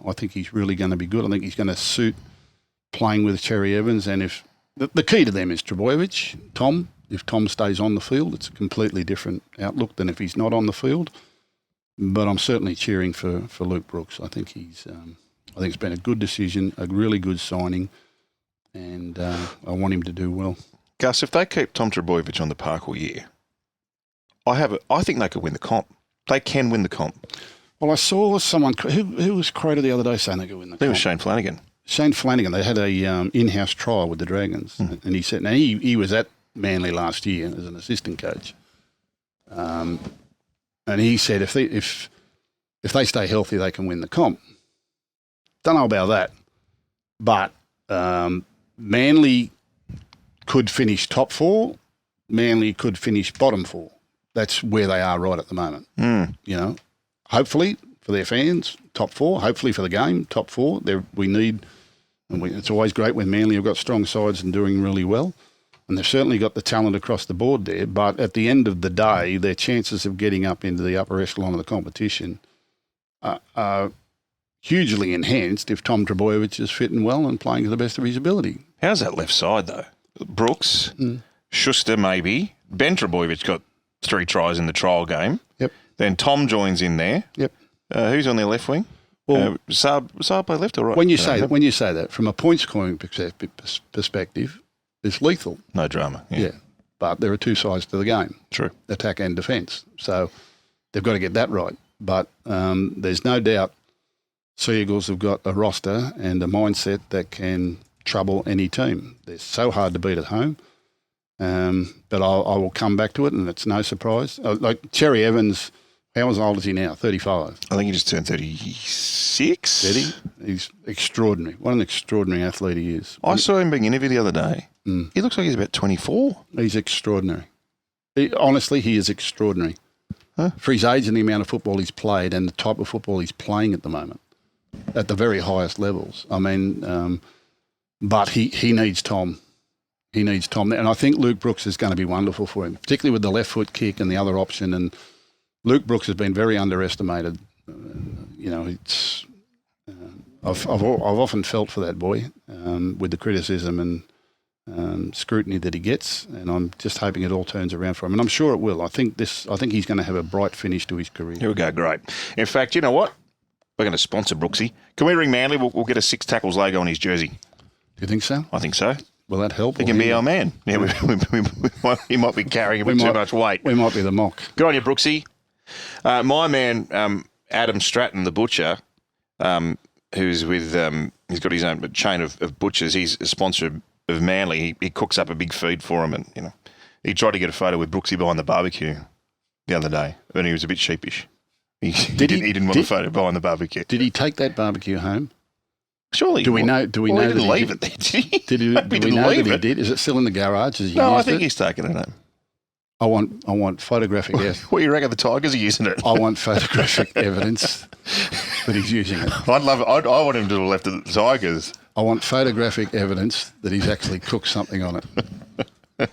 I think he's really going to be good. I think he's going to suit playing with Cherry Evans. And if the key to them is Trbojevic, Tom. If Tom stays on the field, it's a completely different outlook than if he's not on the field. But I'm certainly cheering for Luke Brooks. I think it's been a good decision, a really good signing, and I want him to do well. Gus, if they keep Tom Trbojevic on the park all year, I think they could win the comp. They can win the comp. Well, I saw someone who was quoted the other day saying they could win the comp. It was Shane Flanagan. Shane Flanagan. They had a in-house trial with the Dragons, and he said, now he was at Manly last year as an assistant coach, and he said if they stay healthy, they can win the comp. Don't know about that, but Manly could finish top 4. Manly could finish bottom 4. That's where they are right at the moment. Hopefully for their fans, top 4. Hopefully for the game, top 4. It's always great when Manly have got strong sides and doing really well. And they've certainly got the talent across the board there. But at the end of the day, their chances of getting up into the upper echelon of the competition are hugely enhanced if Tom Trbojevic is fit and well and playing to the best of his ability. How's that left side, though? Brooks, Schuster maybe. Ben Trbojevic got 3 tries in the trial game. Yep. Then Tom joins in there. Yep. Who's on their left wing? Well, Saab play left or right? When you say that, from a point scoring perspective, it's lethal. No drama. Yeah. But there are 2 sides to the game. True. Attack and defence. So they've got to get that right. But there's no doubt Sea Eagles have got a roster and a mindset that can trouble any team. They're so hard to beat at home. But I will come back to it, and it's no surprise. Like Cherry Evans, how old is he now? 35. I think he just turned 36. Did he? He's extraordinary. What an extraordinary athlete he is. I saw him being interviewed the other day. He looks like he's about 24. He's extraordinary. Honestly, he is extraordinary. Huh? For his age and the amount of football he's played and the type of football he's playing at the moment, at the very highest levels. I mean, but he needs Tom. He needs Tom. And I think Luke Brooks is going to be wonderful for him, particularly with the left foot kick and the other option. And Luke Brooks has been very underestimated. It's I've often felt for that boy with the criticism and scrutiny that he gets, and I'm just hoping it all turns around for him. And I'm sure it will. I think he's going to have a bright finish to his career. Here we go. Great. In fact, you know what? We're going to sponsor Brooksy. Can we ring Manly? We'll get a 6 tackles logo on his jersey. Do you think so? I think so. Will that help? He can be our man. Yeah, he might be carrying a bit too much weight. We might be the mock. Good on you, Brooksy. My man, Adam Stratton, the butcher, who's with, he's got his own chain of butchers. He's a sponsor of Manly. He cooks up a big feed for him, and he tried to get a photo with Brooksy behind the barbecue the other day, and he was a bit sheepish. He didn't want the photo behind the barbecue. Did he take that barbecue home? Surely. Do we know? Do we know he didn't that leave it there? Did he? Maybe Do we didn't know leave that he it. did? Is it still in the garage? As he No, I used think it? he's taken it home. I want photographic evidence. What do you reckon the Tigers are using it? I want photographic evidence that he's using it. I'd love it. I want him to have left it at the Tigers. I want photographic evidence that he's actually cooked something on it.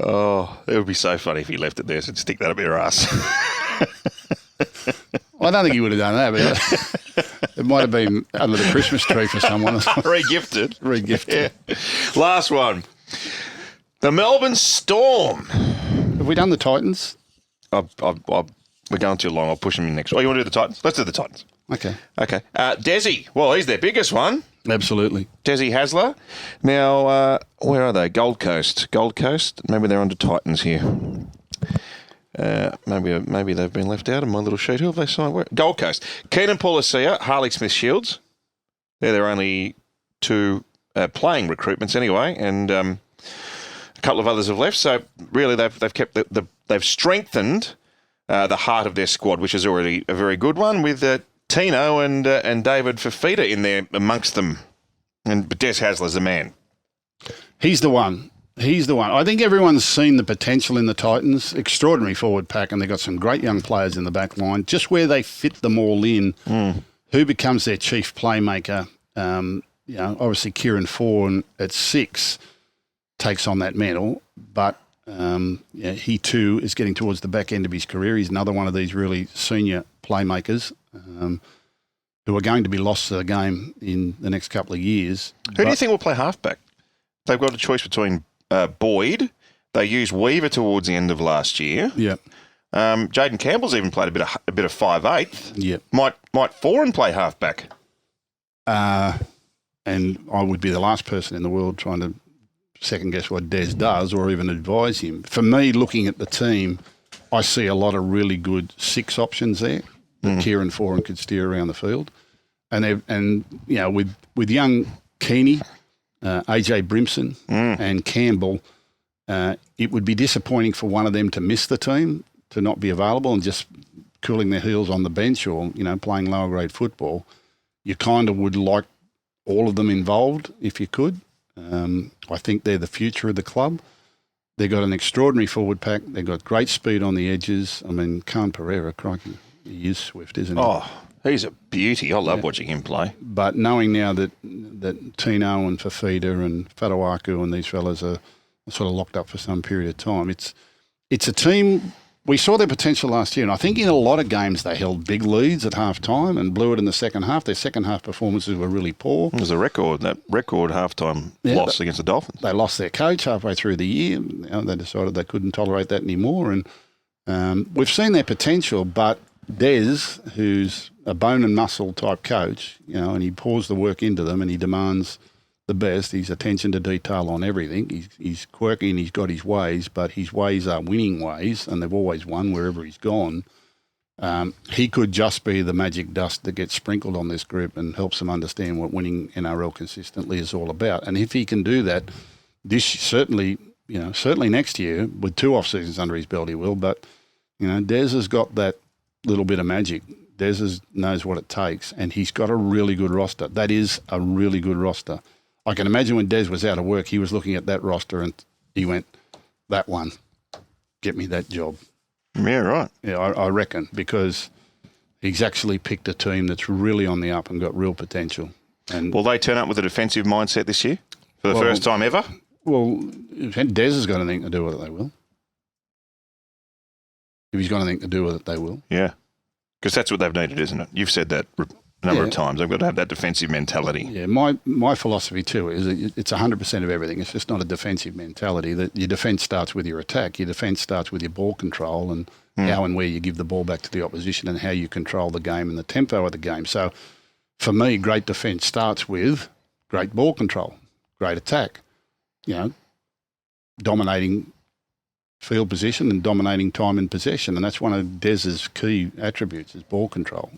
Oh, it would be so funny if he left it there. So stick that up your ass. I don't think he would have done that, but it might have been under the Christmas tree for someone. Regifted. Regifted. Yeah. Last one. The Melbourne Storm. Have we done the Titans? We're going too long. I'll push them in next. Oh, you want to do the Titans? Let's do the Titans. Okay. Okay. Desi. Well, he's their biggest one. Absolutely. Desi Hasler. Now, where are they? Gold Coast. Gold Coast. Maybe they're under Titans here. Maybe they've been left out of my little sheet. Who have they signed? Where? Gold Coast. Keenan Pulasia, Harley Smith-Shields. They're their only two playing recruitments anyway, and a couple of others have left. So really, they've kept they've strengthened the heart of their squad, which is already a very good one, with Tino and David Fifita in there amongst them. But Des Hasler's the man. He's the one. He's the one. I think everyone's seen the potential in the Titans. Extraordinary forward pack, and they've got some great young players in the back line. Just where they fit them all in, who becomes their chief playmaker? Obviously Kieran Foran at 6 takes on that mantle, but he too is getting towards the back end of his career. He's another one of these really senior playmakers who are going to be lost to the game in the next couple of years. Who do you think will play halfback? They've got a choice between Boyd. They used Weaver towards the end of last year. Yeah. Jaden Campbell's even played a bit of 5'8". Yeah. Might Foran play halfback? And I would be the last person in the world trying to second guess what Des does or even advise him. For me, looking at the team, I see a lot of really good 6 options there that Kieran Foran could steer around the field. And with young Keeney, AJ Brimson and Campbell, it would be disappointing for one of them to miss the team, to not be available and just cooling their heels on the bench or, playing lower grade football. You kind of would like all of them involved if you could. I think they're the future of the club. They've got an extraordinary forward pack. They've got great speed on the edges. I mean, Khan Pereira, crikey, he is swift, isn't he? Oh, he's a beauty. I love watching him play. But knowing now that Tino and Fafita and Fatawaku and these fellas are sort of locked up for some period of time, it's a team. We saw their potential last year, and I think in a lot of games they held big leads at half-time and blew it in the second half. Their second-half performances were really poor. It was that record half-time loss against the Dolphins. They lost their coach halfway through the year. They decided they couldn't tolerate that anymore. And we've seen their potential, but Des, who's a bone and muscle type coach, and he pours the work into them and he demands the best. His attention to detail on everything. He's quirky and he's got his ways, but his ways are winning ways, and they've always won wherever he's gone. He could just be the magic dust that gets sprinkled on this group and helps them understand what winning NRL consistently is all about. And if he can do that, this certainly next year with 2 off seasons under his belt, he will. But Des has got that little bit of magic. Des knows what it takes, and he's got a really good roster. That is a really good roster. I can imagine when Des was out of work, he was looking at that roster and he went, that one, get me that job. Yeah, right. Yeah, I reckon, because he's actually picked a team that's really on the up and got real potential. And will they turn up with a defensive mindset this year for the first time ever? Well, if Des has got anything to do with it, they will. If he's got anything to do with it, they will. Yeah, because that's what they've needed, isn't it? You've said that a number of times. They've got to have that defensive mentality. Yeah, my philosophy too is that it's 100% of everything. It's just not a defensive mentality. That your defence starts with your attack. Your defence starts with your ball control and how and where you give the ball back to the opposition and how you control the game and the tempo of the game. So for me, great defence starts with great ball control, great attack, dominating field position and dominating time in possession. And that's one of Des's key attributes is ball control.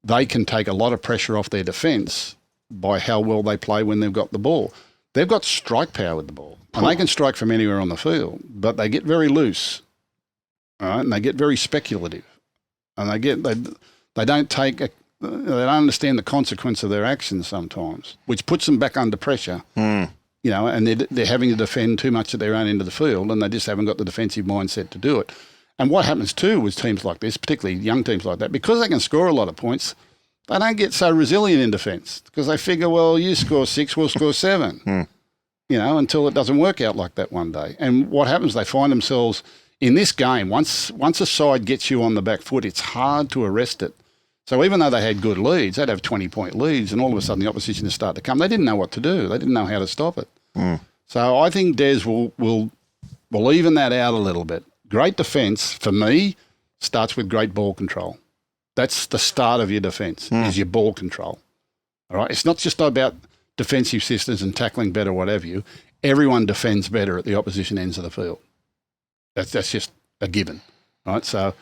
They can take a lot of pressure off their defence by how well they play when they've got the ball. They've got strike power with the ball, and they can strike from anywhere on the field, but they get very loose, all right, and they get very speculative, and they don't take They don't understand the consequence of their actions sometimes, which puts them back under pressure. You know, and they're having to defend too much at their own end of the field, and they just haven't got the defensive mindset to do it. And what happens too with teams like this, particularly young teams like that, because they can score a lot of points, they don't get so resilient in defence because they figure, well, you score 6, we'll score 7. You know, until it doesn't work out like that one day. And what happens, they find themselves in this game, once a side gets you on the back foot, it's hard to arrest it. So even though they had good leads, they'd have 20-point leads, and all of a sudden the opposition would start to come. They didn't know what to do. They didn't know how to stop it. So I think Des will even that out a little bit. Great defence, for me, starts with great ball control. That's the start of your defence, is your ball control. All right? It's not just about defensive systems and tackling better, whatever you. Everyone defends better at the opposition ends of the field. That's just a given. Right? So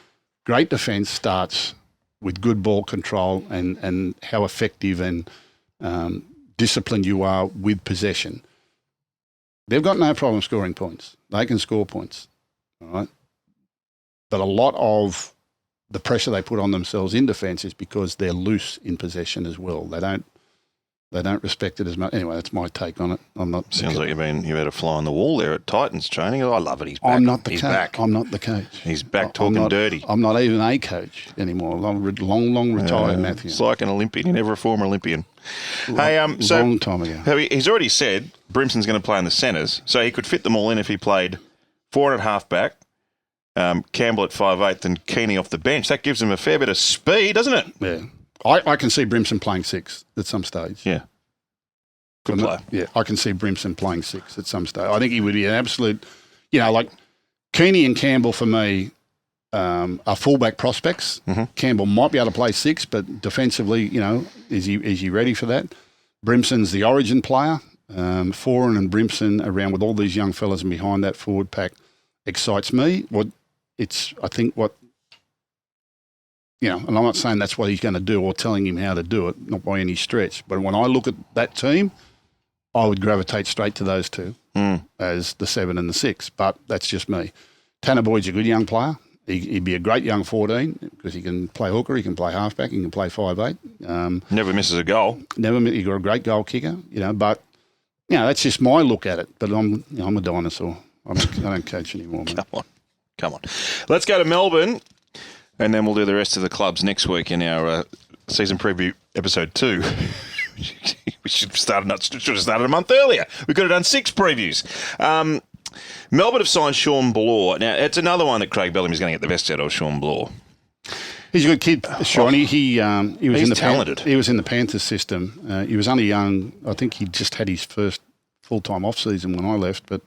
great defence starts with good ball control and how effective and disciplined you are with possession. They've got no problem scoring points. They can score points, all right? But a lot of the pressure they put on themselves in defence is because they're loose in possession as well. They don't respect it as much. Anyway, that's my take on it. I'm not. Sounds like you've had a fly on the wall there at Titans training. I love it. He's back. I'm not the He's coach. back. I'm not the coach. He's back talking dirty. I'm not even a coach anymore. Long retired, Matthew. It's like an Olympian. You're never a former Olympian. Long time ago. He's already said Brimson's going to play in the centres, so he could fit them all in if he played 4 and at half back, Campbell at 5'8", and Keeney off the bench. That gives him a fair bit of speed, doesn't it? Yeah. I can see Brimson playing 6 at some stage. Yeah. Good player. Yeah, I can see Brimson playing 6 at some stage. I think he would be an absolute, like Keeney and Campbell for me are fullback prospects. Campbell might be able to play 6, but defensively, is he ready for that? Brimson's the origin player. Foran and Brimson around with all these young fellas and behind that forward pack excites me. And I'm not saying that's what he's going to do or telling him how to do it, not by any stretch. But when I look at that team, I would gravitate straight to those two as the 7 and the 6. But that's just me. Tanner Boyd's a good young player. He'd be a great young 14 because he can play hooker, he can play halfback, he can play 5'8". Never misses a goal. He's got a great goal kicker, but that's just my look at it. But I'm a dinosaur. I don't coach anymore, mate. Come on. Let's go to Melbourne, and then we'll do the rest of the clubs next week in our season preview episode 2. We should have started a month earlier. We could have done 6 previews. Melbourne have signed Sean Bloor. Now, it's another one that Craig Bellamy's going to get the best out of, Sean Bloor. He's a good kid, Sean. He was talented. He was in the Panthers system. He was only young. I think he just had his first full-time off-season when I left, but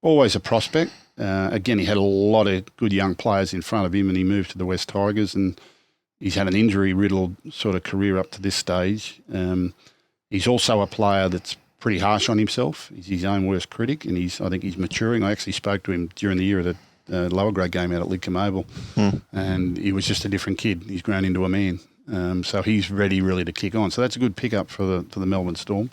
always a prospect. Again, he had a lot of good young players in front of him, and he moved to the West Tigers, and he's had an injury-riddled sort of career up to this stage. He's also a player that's pretty harsh on himself. He's his own worst critic, and I think he's maturing. I actually spoke to him during the year at a lower grade game out at Lidcombe Oval, and he was just a different kid. He's grown into a man, so he's ready really to kick on. So that's a good pickup for the Melbourne Storm.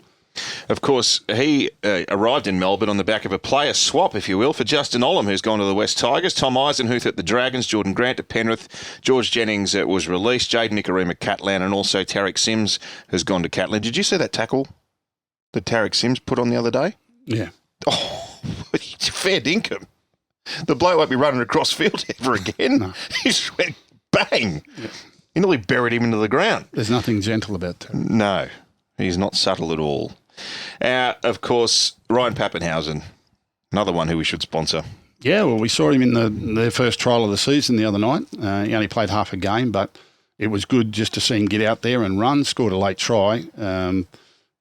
Of course, he arrived in Melbourne on the back of a player swap, if you will, for Justin Olam, who's gone to the West Tigers, Tom Eisenhuth at the Dragons, Jordan Grant at Penrith, George Jennings was released, Jaden Nikorima Catlan, and also Tarek Sims has gone to Catlan. Did you see that tackle that Tarek Sims put on the other day? Yeah. Oh, fair dinkum. The bloke won't be running across field ever again. No. He just went bang. Yeah. He nearly buried him into the ground. There's nothing gentle about that. No, he's not subtle at all. Of course, Ryan Pappenhausen, another one who we should sponsor. Yeah, well, we saw him in their first trial of the season the other night. He only played half a game, but it was good just to see him get out there and run, scored a late try,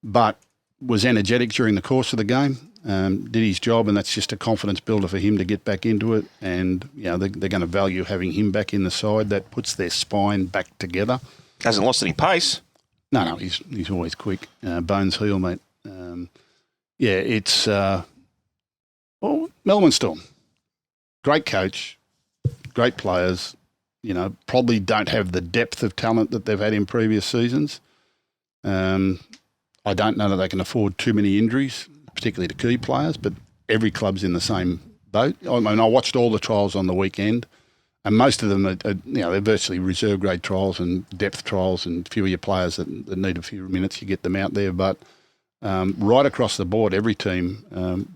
but was energetic during the course of the game, did his job, and that's just a confidence builder for him to get back into it. And, they're going to value having him back in the side. That puts their spine back together. Hasn't lost any pace. No, he's always quick. Bones heel, mate. It's Melbourne Storm. Great coach, great players. Probably don't have the depth of talent that they've had in previous seasons. I don't know that they can afford too many injuries, particularly to key players, but every club's in the same boat. I mean, I watched all the trials on the weekend, And most of them are they're virtually reserve grade trials and depth trials, and few of your players that need a few minutes, you get them out there. But right across the board, every team,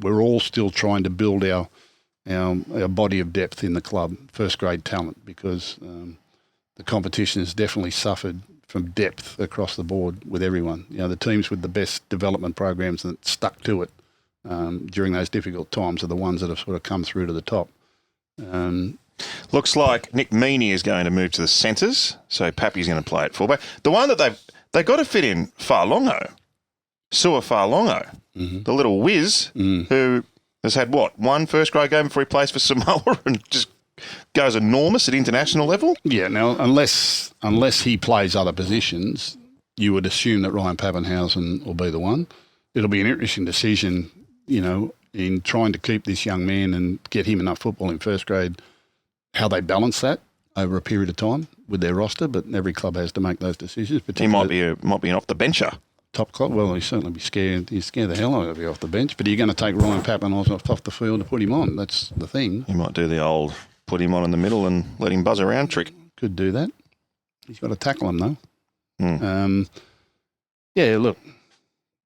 we're all still trying to build our body of depth in the club, first grade talent, because the competition has definitely suffered from depth across the board with everyone. The teams with the best development programs that stuck to it during those difficult times are the ones that have sort of come through to the top. Looks like Nick Meaney is going to move to the centres, so Pappy's going to play at fullback. The one that they've got to fit in Farlongo, Soar Farlongo, the little whiz who has had, one first-grade game before he plays for Samoa and just goes enormous at international level? Yeah, now, unless he plays other positions, you would assume that Ryan Pappenhausen will be the one. It'll be an interesting decision, in trying to keep this young man and get him enough football in first grade, how they balance that over a period of time with their roster, but every club has to make those decisions. He might be an off-the-bencher. Top club, well, he'd certainly be scared. He'd scare the hell out of you off the bench, but are you going to take Ryan Pappenhausen off the field to put him on? That's the thing. He might do the old put him on in the middle and let him buzz around trick. Could do that. He's got to tackle him, though. Yeah, look,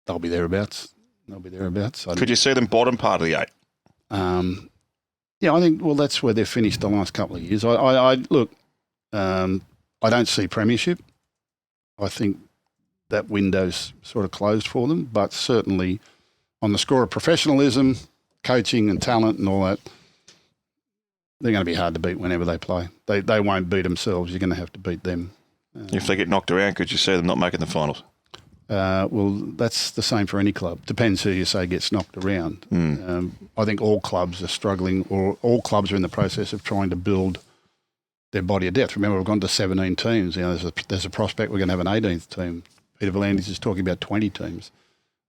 they'll be thereabouts. Could you see them bottom part of the 8? Yeah, I think, that's where they've finished the last couple of years. I don't see premiership. I think that window's sort of closed for them, but certainly on the score of professionalism, coaching and talent and all that, they're going to be hard to beat whenever they play. They won't beat themselves. You're going to have to beat them. If they get knocked around, could you see them not making the finals? That's the same for any club. Depends who you say gets knocked around. I think all clubs are struggling, or all clubs are in the process of trying to build their body of depth. Remember, we've gone to 17 teams. There's a prospect we're going to have an 18th team. Peter V'landys is talking about 20 teams.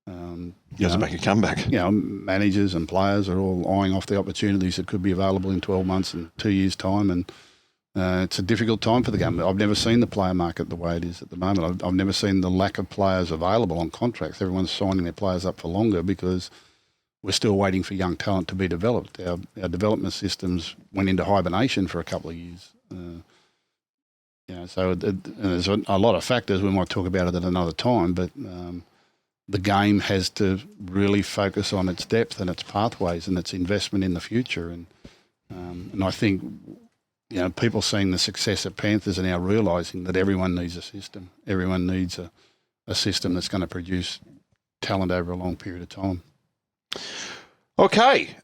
Doesn't make a comeback. Managers and players are all eyeing off the opportunities that could be available in 12 months and 2 years' time, and it's a difficult time for the game. I've never seen the player market the way it is at the moment. I've never seen the lack of players available on contracts. Everyone's signing their players up for longer because we're still waiting for young talent to be developed. Our development systems went into hibernation for a couple of years. So there's a lot of factors. We might talk about it at another time, but the game has to really focus on its depth and its pathways and its investment in the future. And I think, people seeing the success at Panthers are now realising that everyone needs a system. Everyone needs a system that's going to produce talent over a long period of time. Okay,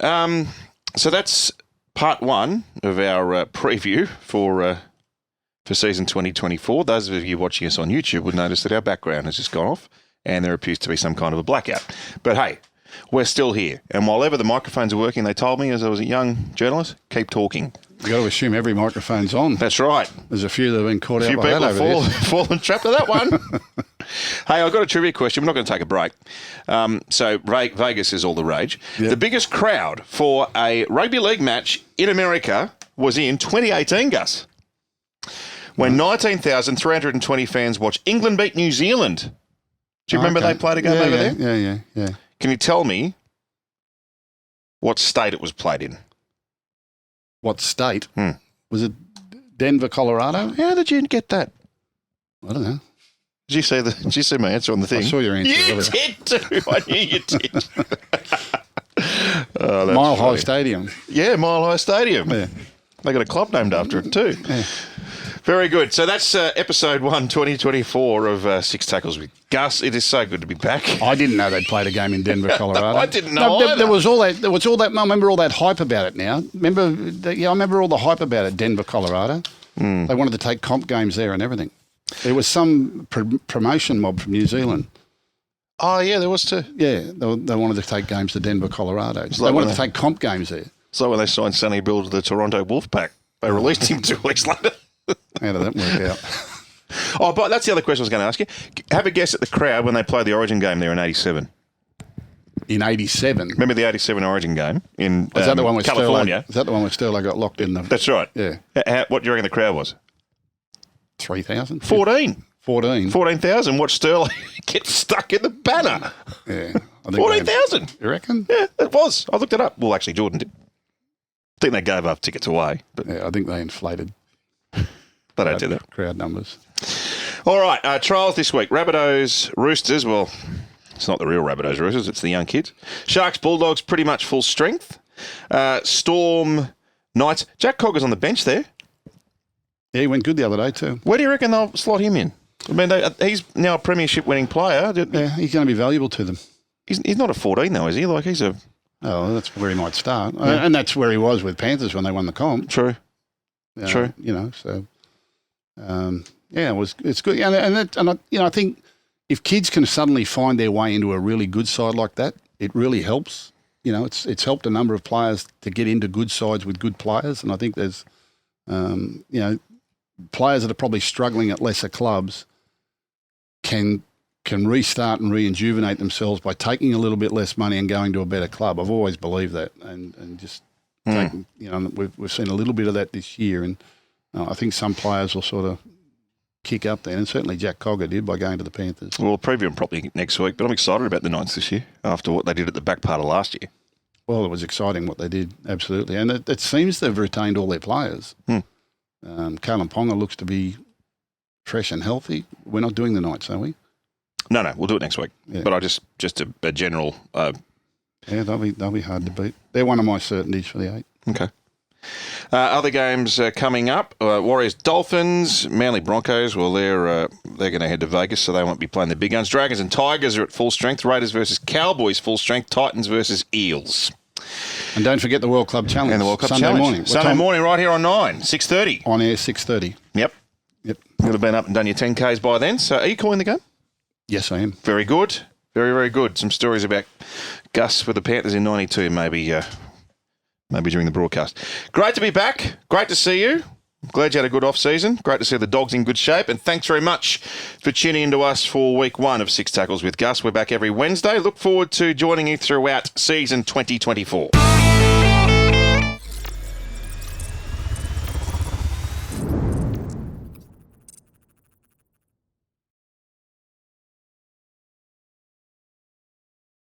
so that's part one of our preview for season 2024. Those of you watching us on YouTube would notice that our background has just gone off and there appears to be some kind of a blackout. But hey, we're still here. And while ever the microphones are working, they told me as I was a young journalist, keep talking. You've got to assume every microphone's on. That's right. There's a few that have been caught out by that over there. A few people have fallen trapped to that one. Hey, I've got a trivia question. We're not going to take a break. So Vegas is all the rage. Yep. The biggest crowd for a rugby league match in America was in 2018, Gus, when 19,320 fans watched England beat New Zealand. Do you remember they played a game over there? Yeah. Can you tell me what state it was played in? What state? Was it Denver, Colorado? How did you get that? I don't know. Did you see my answer on the thing? I saw your answer. You did too. I knew you did. Mile High Stadium. Yeah, Mile High Stadium. Yeah. They got a club named after it too. Yeah. Very good. So that's episode 1, 2024 of Six Tackles with Gus. It is so good to be back. I didn't know they'd played a game in Denver, Colorado. I didn't know either. There was all that. I remember all that hype about it now. I remember all the hype about it, Denver, Colorado. They wanted to take comp games there and everything. There was some promotion mob from New Zealand. Oh, yeah, there was too. Yeah, they wanted to take games to Denver, Colorado. So they wanted to take comp games there. So when they signed Sonny Bill to the Toronto Wolfpack, they released him 2 weeks later. How did that work out? Oh, but that's the other question I was going to ask you. Have a guess at the crowd when they played the Origin game there in 87. In 87? Remember the 87 Origin game in is that the one with California? Is that the one where Sterling got locked in the... That's right. Yeah. What do you reckon the crowd was? 3,000? 14. 14,000 watched Sterling get stuck in the banner. Yeah. 14,000. You reckon? Yeah, it was. I looked it up. Well, actually, Jordan did. think they gave up tickets away, but Yeah, I think they inflated they don't do that. crowd numbers. All right, trials this week. Rabbitohs, Roosters. Well, it's not the real Rabbitohs, Roosters. It's the young kids. Sharks, Bulldogs, pretty much full strength. Storm, Knights. Jack Cogger's on the bench there. Yeah, he went good the other day too. Where do you reckon they'll slot him in? I mean, he's now a premiership winning player. Yeah, he's going to be valuable to them. He's not a 14 though, is he? Like he's a... Oh, that's where he might start. And that's where he was with Panthers when they won the comp. True. True. You know, so... it's good. I think if kids can suddenly find their way into a really good side like that, it really helps. You know, it's helped a number of players to get into good sides with good players, and I think there's, players that are probably struggling at lesser clubs can restart and rejuvenate themselves by taking a little bit less money and going to a better club. I've always believed that, and just taking, we've seen a little bit of that this year, and I think some players will sort of kick up there, and certainly Jack Cogger did by going to the Panthers. We'll preview them properly next week, but I'm excited about the Knights this year after what they did at the back part of last year. Well, it was exciting what they did, absolutely, and it seems they've retained all their players. Kalen Ponga looks to be fresh and healthy. We're not doing the Knights, are we? No, we'll do it next week. Yeah. But I just a general... yeah, they'll be hard to beat. They're one of my certainties for the 8. Okay. Other games coming up, Warriors Dolphins, Manly Broncos. Well, they're going to head to Vegas, so they won't be playing the big guns. Dragons and Tigers are at full strength. Raiders versus Cowboys full strength. Titans versus Eels. And don't forget the World Club Challenge. And the World Cup Sunday Challenge. morning. Sunday morning right here on 6:30. On air, 6:30. Yep. Would have been up and done your 10Ks by then. So are you calling the game? Yes, I am. Very good. Very, very good. Some stories about Gus with the Panthers in 92 maybe during the broadcast. Great to be back. Great to see you. Glad you had a good off-season. Great to see the Dogs in good shape. And thanks very much for tuning in to us for week 1 of 6 Tackles with Gus. We're back every Wednesday. Look forward to joining you throughout season 2024.